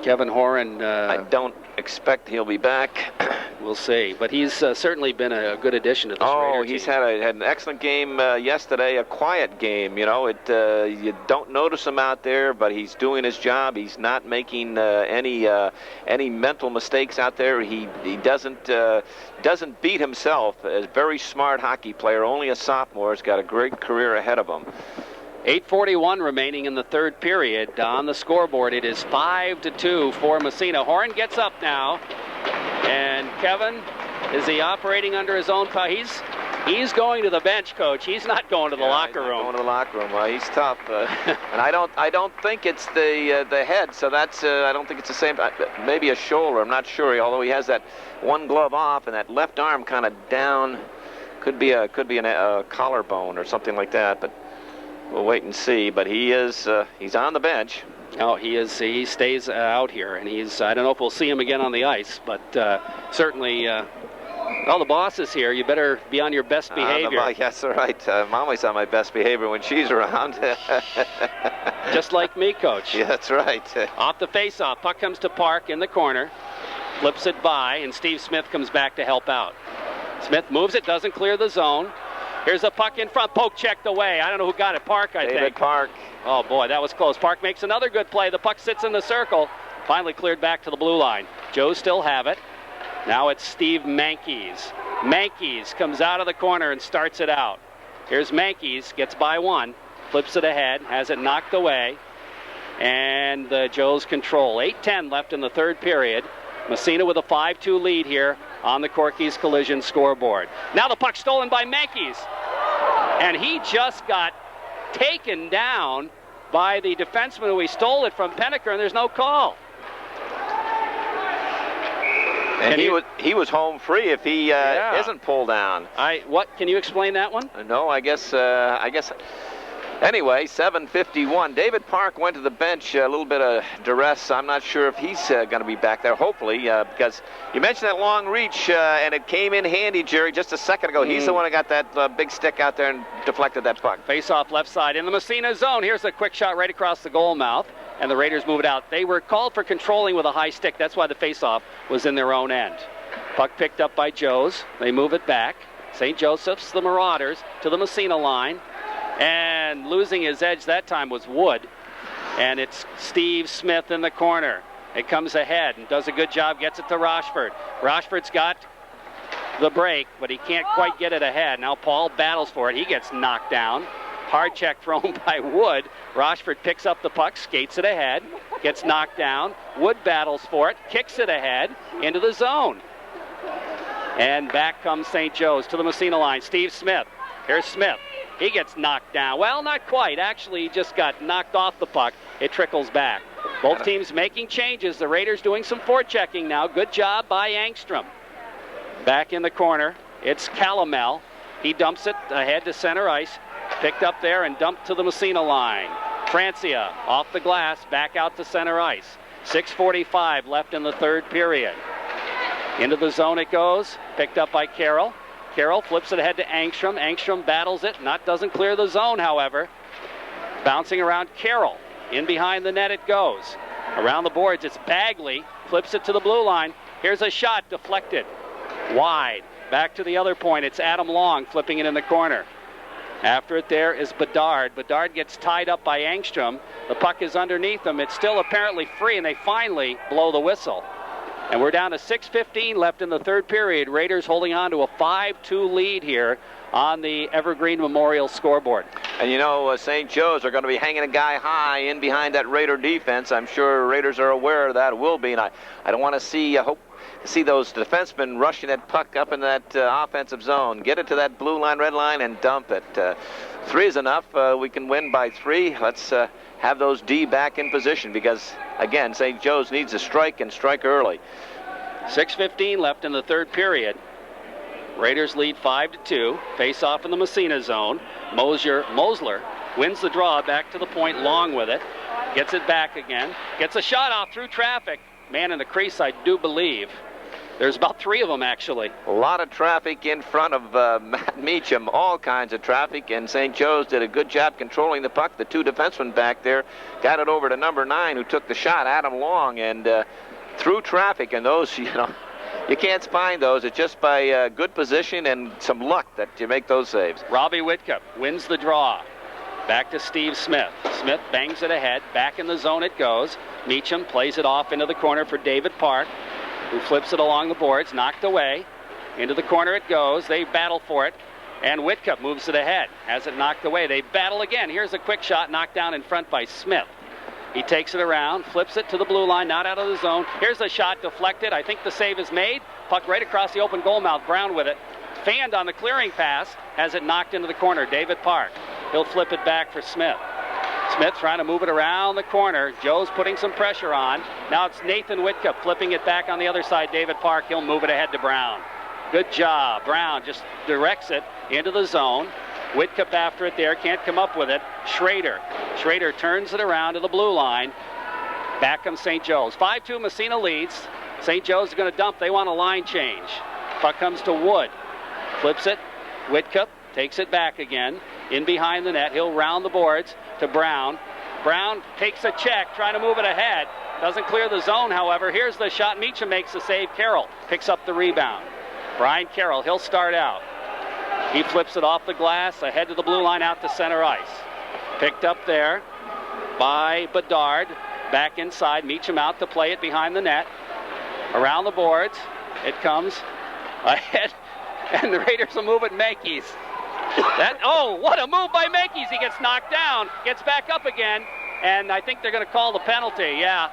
Kevin Horan. I don't expect he'll be back. We'll see. But he's certainly been a good addition to this Raider team. He's had an excellent game yesterday, a quiet game. You know, you don't notice him out there, but he's doing his job. He's not making any mental mistakes out there. He doesn't beat himself. A very smart hockey player, only a sophomore. He's got a great career ahead of him. 8:41 remaining in the third period. On the scoreboard, it is 5-2 for Massena. Horan gets up now. And Kevin, is he operating under his own power? He's going to the bench, Coach. He's not going to the locker room. Going to the locker room. Well, he's tough, and I don't think it's the head. So that's I don't think it's the same. Maybe a shoulder. I'm not sure. Although he has that one glove off and that left arm kind of down. Could be a collarbone or something like that. But we'll wait and see. But he's on the bench. Oh, he is. He stays out here, and I don't know if we'll see him again on the ice, but certainly, the boss is here. You better be on your best behavior. Yes, all right. I'm always on my best behavior when she's around. Just like me, Coach. Yeah, that's right. Off the face-off, puck comes to Park in the corner, flips it by, and Steve Smith comes back to help out. Smith moves it, doesn't clear the zone. Here's a puck in front, poke checked away. I don't know who got it, Park, I think. David Park. Oh, boy, that was close. Park makes another good play. The puck sits in the circle. Finally cleared back to the blue line. Joes still have it. Now it's Steve Mankies. Mankies comes out of the corner and starts it out. Here's Mankies, gets by one, flips it ahead, has it knocked away, and the Joes control. 8:10 left in the third period. Massena with a 5-2 lead here on the Corky's Collision scoreboard. Now the puck stolen by Mankies, and he just got taken down by the defenseman who he stole it from Penneker, and there's no call. And he was home free if he isn't pulled down. Can you explain that one? No, I guess. Anyway, 7:51. David Park went to the bench, a little bit of duress. I'm not sure if he's going to be back there, hopefully, because you mentioned that long reach, and it came in handy, Jerry, just a second ago. He's the one who got that big stick out there and deflected that puck. Face off left side in the Massena zone. Here's a quick shot right across the goal mouth, and the Raiders move it out. They were called for controlling with a high stick. That's why the face-off was in their own end. Puck picked up by Joes. They move it back. St. Joseph's, the Marauders, to the Massena line. And losing his edge that time was Wood. And it's Steve Smith in the corner. It comes ahead and does a good job, gets it to Rochford. Rochford's got the break, but he can't quite get it ahead. Now Paul battles for it. He gets knocked down. Hard check thrown by Wood. Rochford picks up the puck, skates it ahead, gets knocked down. Wood battles for it, kicks it ahead into the zone. And back comes St. Joe's to the Massena line. Steve Smith. Here's Smith. He gets knocked down. Well, not quite. Actually, he just got knocked off the puck. It trickles back. Both teams making changes. The Raiders doing some forechecking now. Good job by Angstrom. Back in the corner, it's Calamel. He dumps it ahead to center ice. Picked up there and dumped to the Massena line. Francia off the glass, back out to center ice. 6:45 left in the third period. Into the zone it goes. Picked up by Carroll. Carroll flips it ahead to Angstrom. Angstrom battles it. Doesn't clear the zone, however. Bouncing around Carroll. In behind the net it goes. Around the boards, it's Bagley. Flips it to the blue line. Here's a shot deflected. Wide. Back to the other point. It's Adam Long flipping it in the corner. After it there is Bedard. Bedard gets tied up by Angstrom. The puck is underneath him. It's still apparently free, and they finally blow the whistle. And we're down to 6:15 left in the third period. Raiders holding on to a 5-2 lead here on the Evergreen Memorial scoreboard. And you know, St. Joe's are going to be hanging a guy high in behind that Raider defense. I'm sure Raiders are aware of that, will be. And I don't want to see those defensemen rushing that puck up in that offensive zone. Get it to that blue line, red line, and dump it. 3 is enough. We can win by 3. Let's have those D back in position because, again, St. Joe's needs to strike and strike early. 6:15 left in the third period. Raiders lead 5-2. Face off in the Massena zone. Mosler wins the draw back to the point, long with it. Gets it back again. Gets a shot off through traffic. Man in the crease, I do believe. There's about 3 of them, actually. A lot of traffic in front of Matt Meacham, all kinds of traffic, and St. Joe's did a good job controlling the puck. The 2 defensemen back there got it over to number 9, who took the shot, Adam Long, and through traffic, and those, you know, you can't find those. It's just by good position and some luck that you make those saves. Robbie Whitcup wins the draw. Back to Steve Smith. Smith bangs it ahead. Back in the zone it goes. Meacham plays it off into the corner for David Park, who flips it along the boards, knocked away. Into the corner it goes. They battle for it. And Whitcup moves it ahead. Has it knocked away. They battle again. Here's a quick shot knocked down in front by Smith. He takes it around, flips it to the blue line, not out of the zone. Here's a shot deflected. I think the save is made. Puck right across the open goal mouth. Brown with it. Fanned on the clearing pass. Has it knocked into the corner. David Park. He'll flip it back for Smith. Smith trying to move it around the corner. Joe's putting some pressure on. Now it's Nathan Whitcup flipping it back on the other side. David Park, he'll move it ahead to Brown. Good job. Brown just directs it into the zone. Whitcup after it there, can't come up with it. Schrader turns it around to the blue line. Back comes St. Joe's. 5-2 Massena leads. St. Joe's is going to dump. They want a line change. Puck comes to Wood. Flips it. Whitcup takes it back again. In behind the net. He'll round the boards to Brown. Brown takes a check, trying to move it ahead. Doesn't clear the zone, however. Here's the shot. Meacham makes the save. Carroll picks up the rebound. Brian Carroll, he'll start out. He flips it off the glass, ahead to the blue line, out to center ice. Picked up there by Bedard. Back inside. Meacham out to play it behind the net. Around the boards. It comes ahead. And the Raiders will move it. Mankes. What a move by Mankes. He gets knocked down, gets back up again, and I think they're going to call the penalty. Yeah.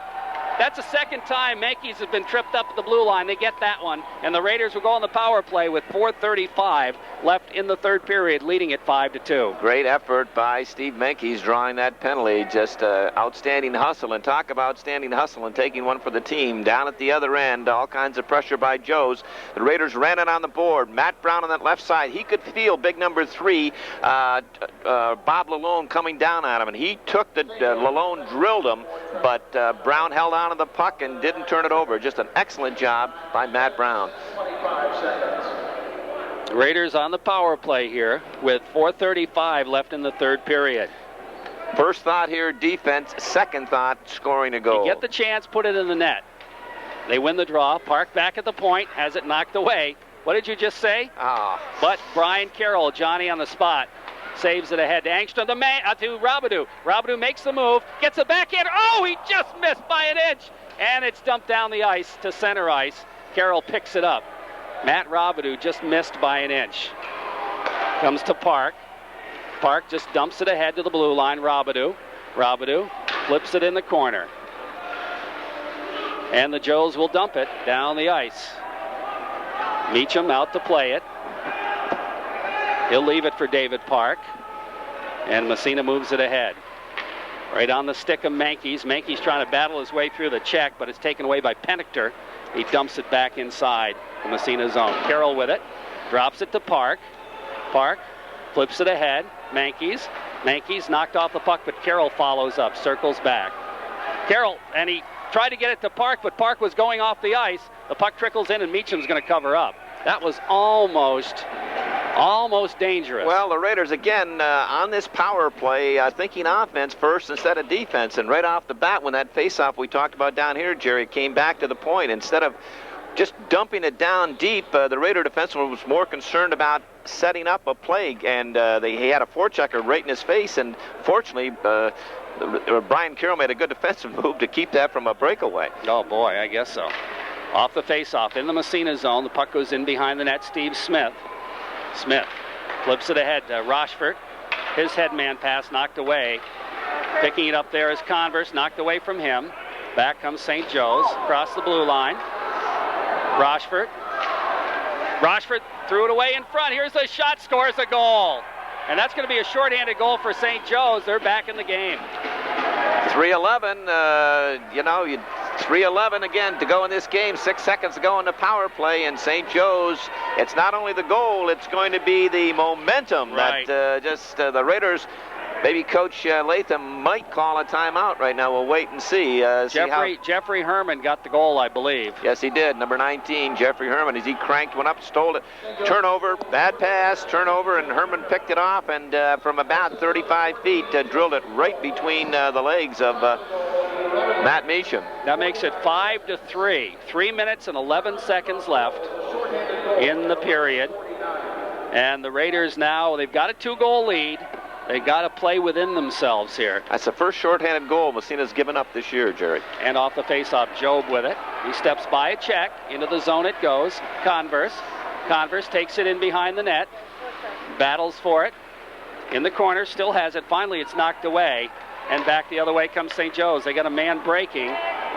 That's the second time Mankes has been tripped up at the blue line. They get that one, and the Raiders will go on the power play with 4:35 left in the third period, leading it 5-2. Great effort by Steve Menkes drawing that penalty. Just outstanding hustle, and talk about outstanding hustle and taking one for the team. Down at the other end, all kinds of pressure by Joe's. The Raiders ran it on the board. Matt Brown on that left side, he could feel big number 3, Bob Lalone, coming down at him, and he took the Lalone drilled him, but Brown held on to the puck and didn't turn it over. Just an excellent job by Matt Brown. 25 seconds. Raiders on the power play here with 4:35 left in the third period. First thought here, defense. Second thought, scoring a goal. They get the chance, put it in the net. They win the draw. Park back at the point, has it knocked away. What did you just say? But Brian Carroll, Johnny on the spot, saves it ahead to Angstrom, to Robidoux. Robidoux makes the move, gets a backhand. Oh, he just missed by an inch. And it's dumped down the ice to center ice. Carroll picks it up. Matt Robidoux just missed by an inch. Comes to Park. Park just dumps it ahead to the blue line. Robidoux flips it in the corner. And the Joes will dump it down the ice. Meacham out to play it. He'll leave it for David Park. And Massena moves it ahead. Right on the stick of Mankes. Mankes trying to battle his way through the check, but it's taken away by Pennicter. He dumps it back inside the Massena zone. Carroll with it. Drops it to Park. Park flips it ahead. Mankes knocked off the puck, but Carroll follows up. Circles back. Carroll, and he tried to get it to Park, but Park was going off the ice. The puck trickles in, and Meacham's going to cover up. That was almost dangerous. Well, the Raiders, again, on this power play, thinking offense first instead of defense. And right off the bat, when that faceoff we talked about down here, Jerry, came back to the point. Instead of just dumping it down deep, the Raider defenseman was more concerned about setting up a play, and he had a forechecker right in his face, and fortunately, Brian Carroll made a good defensive move to keep that from a breakaway. Oh, boy, I guess so. Off the face-off in the Massena zone. The puck goes in behind the net. Steve Smith. Smith flips it ahead to Rochefort. His headman pass knocked away. Picking it up there is Converse, knocked away from him. Back comes St. Joe's across the blue line. Rochefort. Rochefort threw it away in front. Here's a shot, scores a goal. And that's going to be a shorthanded goal for St. Joe's. They're back in the game. 3:11, 3:11 again to go in this game. 6 seconds to go in the power play, and St. Joe's, it's not only the goal, it's going to be the momentum right. that the Raiders, maybe Coach Latham might call a timeout right now. We'll wait and see. Jeffrey Herman got the goal, I believe. Yes, he did. Number 19, Jeffrey Herman, as he cranked one up, stole it. Turnover, bad pass, turnover, and Herman picked it off, and from about 35 feet, drilled it right between the legs of Matt Meacham. That makes it 5-3. 3 minutes and 11 seconds left in the period. And the Raiders now, they've got a 2-goal lead. They got to play within themselves here. That's the first shorthanded goal Massena's given up this year, Jerry. And off the faceoff, Job with it. He steps by a check. Into the zone it goes. Converse. Converse takes it in behind the net. Battles for it. In the corner, still has it. Finally, it's knocked away. And back the other way comes St. Joe's. They got a man breaking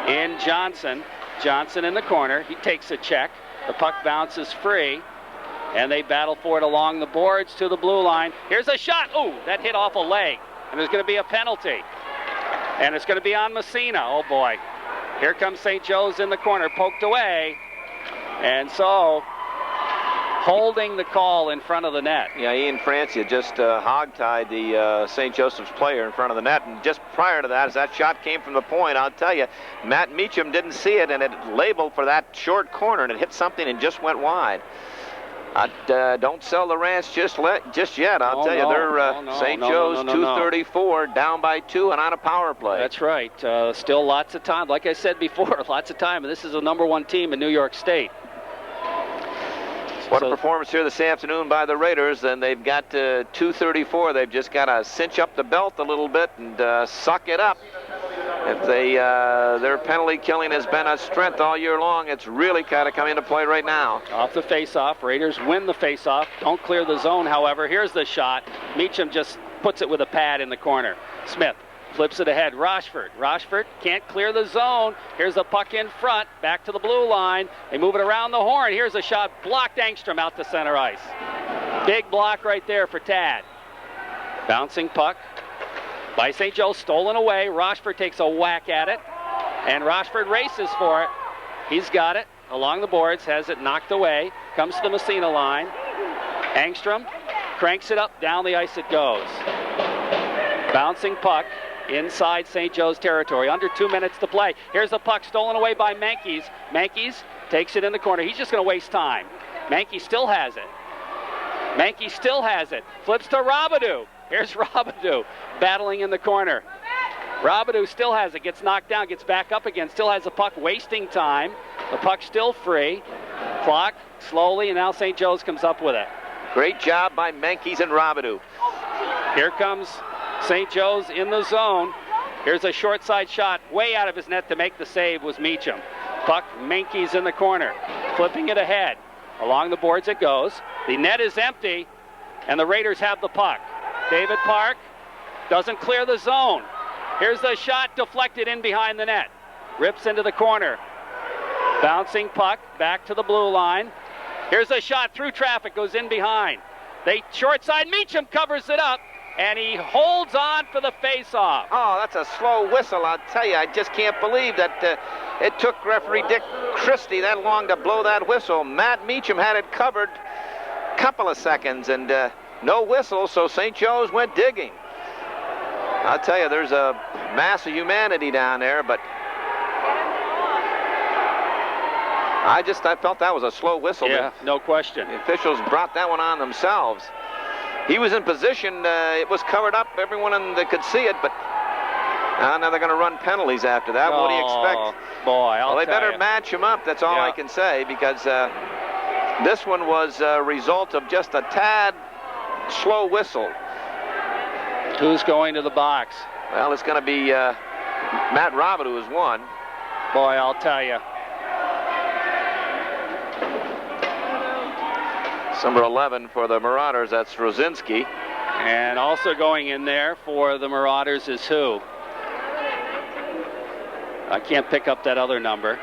in Johnson. Johnson in the corner. He takes a check. The puck bounces free. And they battle for it along the boards to the blue line. Here's a shot. Ooh, that hit off a leg. And there's going to be a penalty. And it's going to be on Massena. Oh, boy. Here comes St. Joe's in the corner. Poked away. And so, holding the call in front of the net. Yeah, Ian Francia just hogtied the St. Joseph's player in front of the net. And just prior to that, as that shot came from the point, I'll tell you, Matt Meacham didn't see it, and it labeled for that short corner, and it hit something and just went wide. Don't sell the ranch just yet. I'll tell you, they're St. Joe's 234, down by 2 and on a power play. That's right. Still lots of time. Like I said before, lots of time. And this is the #1 team in New York State. What a performance here this afternoon by the Raiders. And they've got 234. They've just got to cinch up the belt a little bit and suck it up. If their penalty killing has been a strength all year long, it's really kind of come into play right now. Off the face-off, Raiders win the face-off. Don't clear the zone, however. Here's the shot. Meacham just puts it with a pad in the corner. Smith flips it ahead. Rochefort. Rochefort can't clear the zone. Here's the puck in front, back to the blue line. They move it around the horn. Here's a shot. Blocked Engstrom out to center ice. Big block right there for Tad. Bouncing puck by St. Joe, stolen away. Rochefort takes a whack at it, and Rochefort races for it. He's got it along the boards, has it knocked away, comes to the Massena line. Engstrom cranks it up, down the ice it goes. Bouncing puck inside St. Joe's territory. Under 2 minutes to play. Here's the puck stolen away by Mankies. Mankies takes it in the corner. He's just going to waste time. Mankies still has it. Mankies still has it. Flips to Robidoux. Here's Robidoux battling in the corner. Robidoux still has it, gets knocked down, gets back up again, still has the puck, wasting time. The puck's still free. Clock slowly, and now St. Joe's comes up with it. Great job by Mankies and Robidoux. Here comes St. Joe's in the zone. Here's a short side shot, way out of his net to make the save was Meacham. Puck, Mankies in the corner, flipping it ahead. Along the boards it goes. The net is empty, and the Raiders have the puck. David Park doesn't clear the zone. Here's the shot, deflected in behind the net. Rips into the corner. Bouncing puck back to the blue line. Here's a shot through traffic, goes in behind. They short side, Meacham covers it up, and he holds on for the face-off. Oh, that's a slow whistle, I'll tell you. I just can't believe that it took referee Dick Christie that long to blow that whistle. Matt Meacham had it covered a couple of seconds, and no whistle, so St. Joe's went digging. I'll tell you, there's a mass of humanity down there, but I felt that was a slow whistle. Yeah, no question. The officials brought that one on themselves. He was in position. It was covered up. Everyone that could see it, but now they're going to run penalties after that. What do you expect? Boy, Well, they better match him up. That's all I can say, because This one was a result of just a tad slow whistle. Who's going to the box? Well, it's going to be Matt Robert, who is one. Boy, I'll tell you. It's number 11 for the Marauders. That's Rosinski. And also going in there for the Marauders is who? I can't pick up that other number.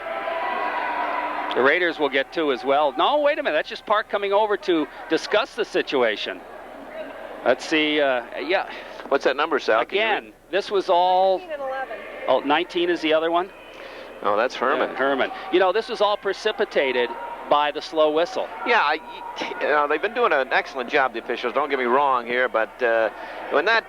The Raiders will get 2 as well. No, wait a minute. That's just Park coming over to discuss the situation. Let's see. Yeah. What's that number, Sal? Again, this was all... 19 and 11. Oh, 19 is the other one? Oh, that's Herman. Yeah, Herman. You know, this was all precipitated by the slow whistle. Yeah, they've been doing an excellent job, the officials, don't get me wrong here, but when that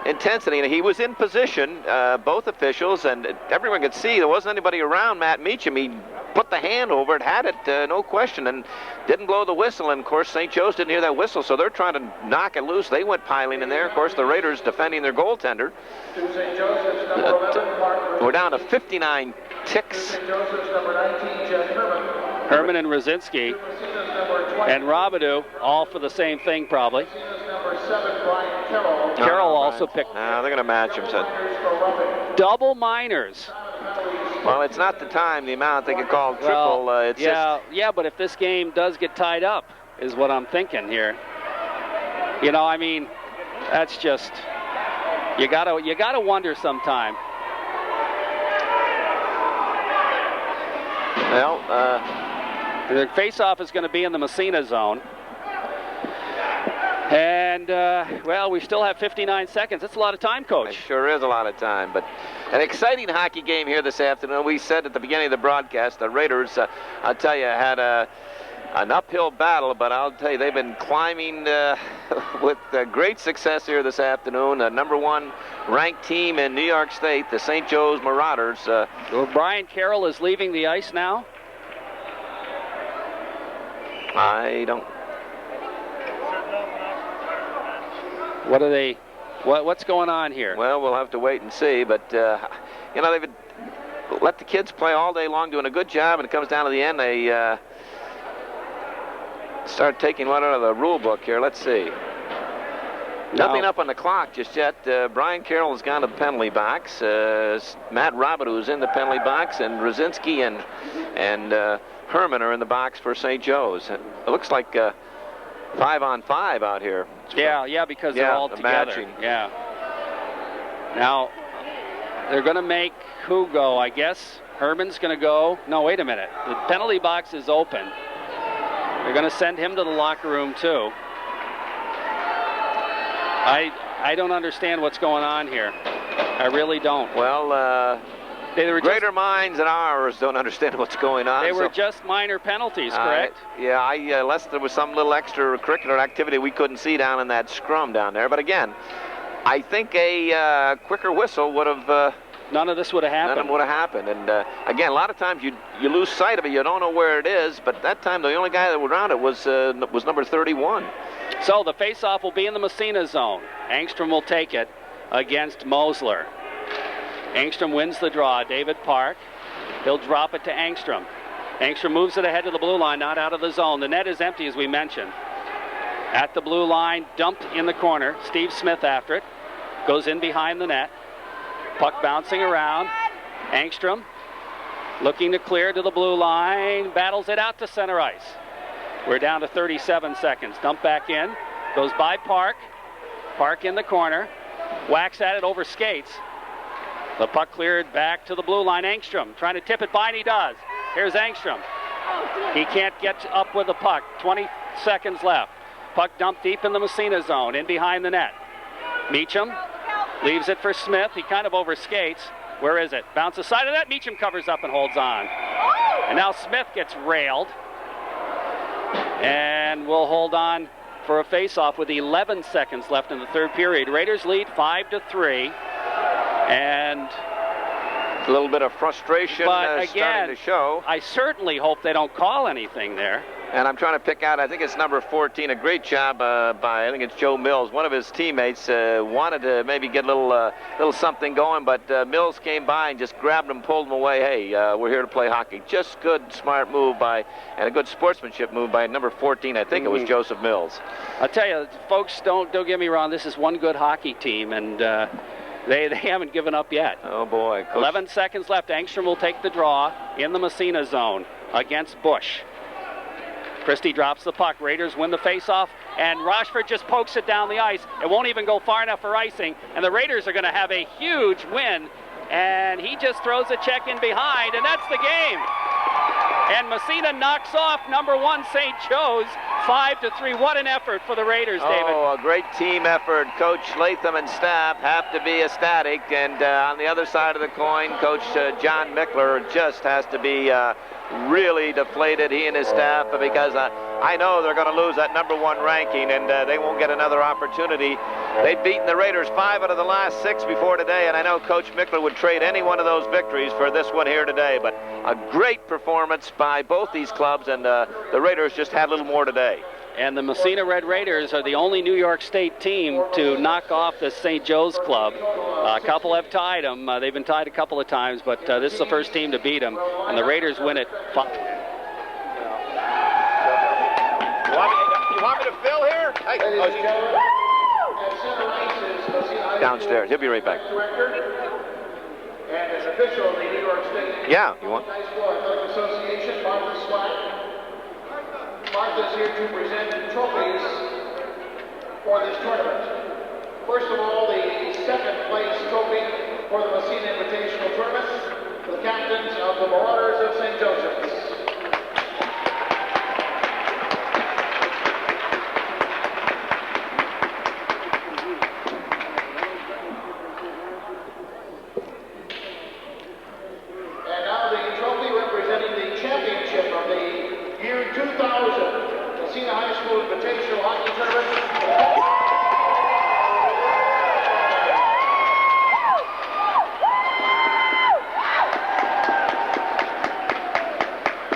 intensity, he was in position, both officials, and everyone could see there wasn't anybody around Matt Meacham. He put the hand over it, had it, no question, and didn't blow the whistle, and of course St. Joe's didn't hear that whistle, so they're trying to knock it loose. They went piling in there. Of course, the Raiders defending their goaltender. We're down to 59 ticks. Herman and Rosinski and Robidoux, all for the same thing, probably. Carroll also picked. No, they're going to match him. So. Double minors. Well, it's not the time, the amount they could call triple. Well, it's yeah, but if this game does get tied up, is what I'm thinking here. You know, I mean, that's just you gotta wonder sometime. Well, the face-off is going to be in the Massena zone. And, well, we still have 59 seconds. That's a lot of time, Coach. It sure is a lot of time. But an exciting hockey game here this afternoon. We said at the beginning of the broadcast, the Raiders, I'll tell you, had an uphill battle, but I'll tell you, they've been climbing with great success here this afternoon. The #1 ranked team in New York State, the St. Joe's Marauders. Well, Brian Carroll is leaving the ice now. I don't. What are they? What's going on here? Well, we'll have to wait and see. But you know, they've let the kids play all day long, doing a good job, and it comes down to the end. They start taking one out of the rule book here. Let's see. Nothing up on the clock just yet. Brian Carroll has gone to the penalty box. Matt Robidoux is in the penalty box, and Rosinski and Herman are in the box for St. Joe's. It looks like 5-on-5 out here. Yeah, because they're all together. Matching. Yeah. Now, they're going to make who go, I guess? Herman's going to go. No, wait a minute. The penalty box is open. They're going to send him to the locker room, too. I don't understand what's going on here. I really don't. Well, greater minds than ours don't understand what's going on. They were just minor penalties, correct? Yeah, unless there was some little extracurricular activity we couldn't see down in that scrum down there. But again, I think a quicker whistle would have... none of this would have happened. None would have happened. And again, a lot of times you lose sight of it. You don't know where it is. But that time, the only guy that was around it was number 31. So the face-off will be in the Massena zone. Angstrom will take it against Mosler. Angstrom wins the draw. David Park. He'll drop it to Angstrom. Angstrom moves it ahead to the blue line, not out of the zone. The net is empty, as we mentioned. At the blue line, dumped in the corner. Steve Smith after it. Goes in behind the net. Puck bouncing around. Angstrom looking to clear to the blue line. Battles it out to center ice. We're down to 37 seconds. Dump back in. Goes by Park. Park in the corner. Whacks at it over skates. The puck cleared back to the blue line. Angstrom trying to tip it by, and he does. Here's Angstrom. He can't get up with the puck. 20 seconds left. Puck dumped deep in the Massena zone, in behind the net. Meacham leaves it for Smith. He kind of overskates. Where is it? Bounces side of that. Meacham covers up and holds on. And now Smith gets railed. And we'll hold on for a face-off with 11 seconds left in the third period. Raiders lead 5-3. And a little bit of frustration but again, starting to show. I certainly hope they don't call anything there. And I'm trying to pick out, I think it's number 14, a great job by, I think it's Joe Mills. One of his teammates wanted to maybe get a little something going, but Mills came by and just grabbed him, pulled him away. Hey, we're here to play hockey. Just good, smart move by, and a good sportsmanship move by number 14. I think it was Joseph Mills. I'll tell you, folks, don't get me wrong. This is one good hockey team, and they haven't given up yet. Oh, boy. Coach. 11 seconds left. Angstrom will take the draw in the Massena zone against Bush. Christie drops the puck. Raiders win the faceoff, and Rochford just pokes it down the ice. It won't even go far enough for icing, and the Raiders are going to have a huge win, and he just throws a check in behind, and that's the game. And Massena knocks off number 1 St. Joe's 5-3. What an effort for the Raiders, David. Oh, a great team effort. Coach Latham and staff have to be ecstatic, and on the other side of the coin, Coach John Mickler just has to be really deflated, he and his staff, because I know they're going to lose that number 1 ranking, and they won't get another opportunity. They've beaten the Raiders 5 out of the last 6 before today, and I know Coach Mickler would trade any one of those victories for this one here today. But a great performance by both these clubs, and the Raiders just had a little more today. And the Massena Red Raiders are the only New York State team to knock off the St. Joe's club. A couple have tied them. They've been tied a couple of times, but this is the first team to beat them, and the Raiders win it. You want me to fill here? Hey, downstairs. He'll be right back. And as official of the New York State you want? High School Athletic Association, Martha Slack. Martha's here to present trophies for this tournament. First of all, the second place trophy for the Massena Invitational Tournament to the captains of the Marauders of St. Joseph's. And now the trophy representing the championship of the year 2000 Massena High School Invitational Hockey Tournament.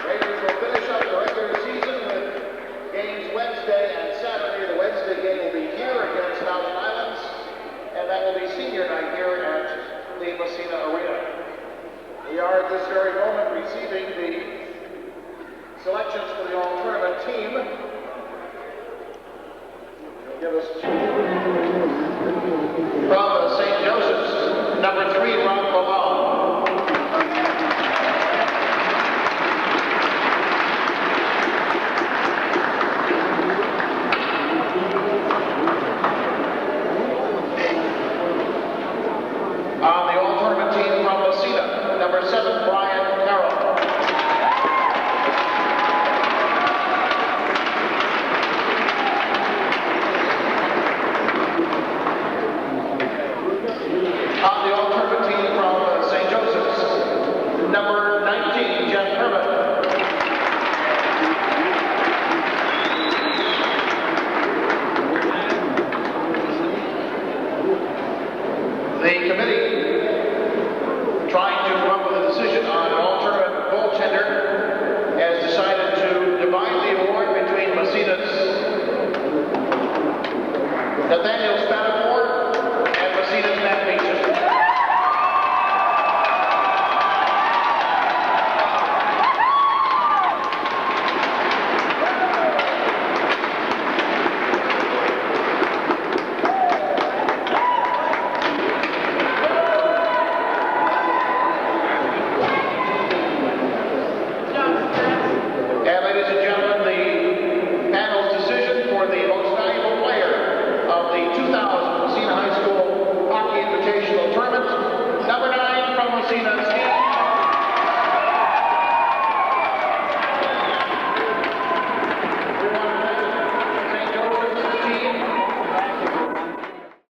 Raiders will finish up the regular season with games Wednesday and Saturday. The Wednesday game will be here against Mountain Islands, and that will be senior night here at the Massena Arena. We are at this very moment receiving the selections for the all-tournament team. They'll give us from St. Joseph's, number 3, Ron Bilal. On the all-tournament team from Massena, number 7, Brian Carroll. On the all-tournament team from St. Joseph's, number 19, Jeff Herman. The committee, trying to come up with a decision on an all-tournament goaltender, has decided to divide the award between Massena's Nathaniel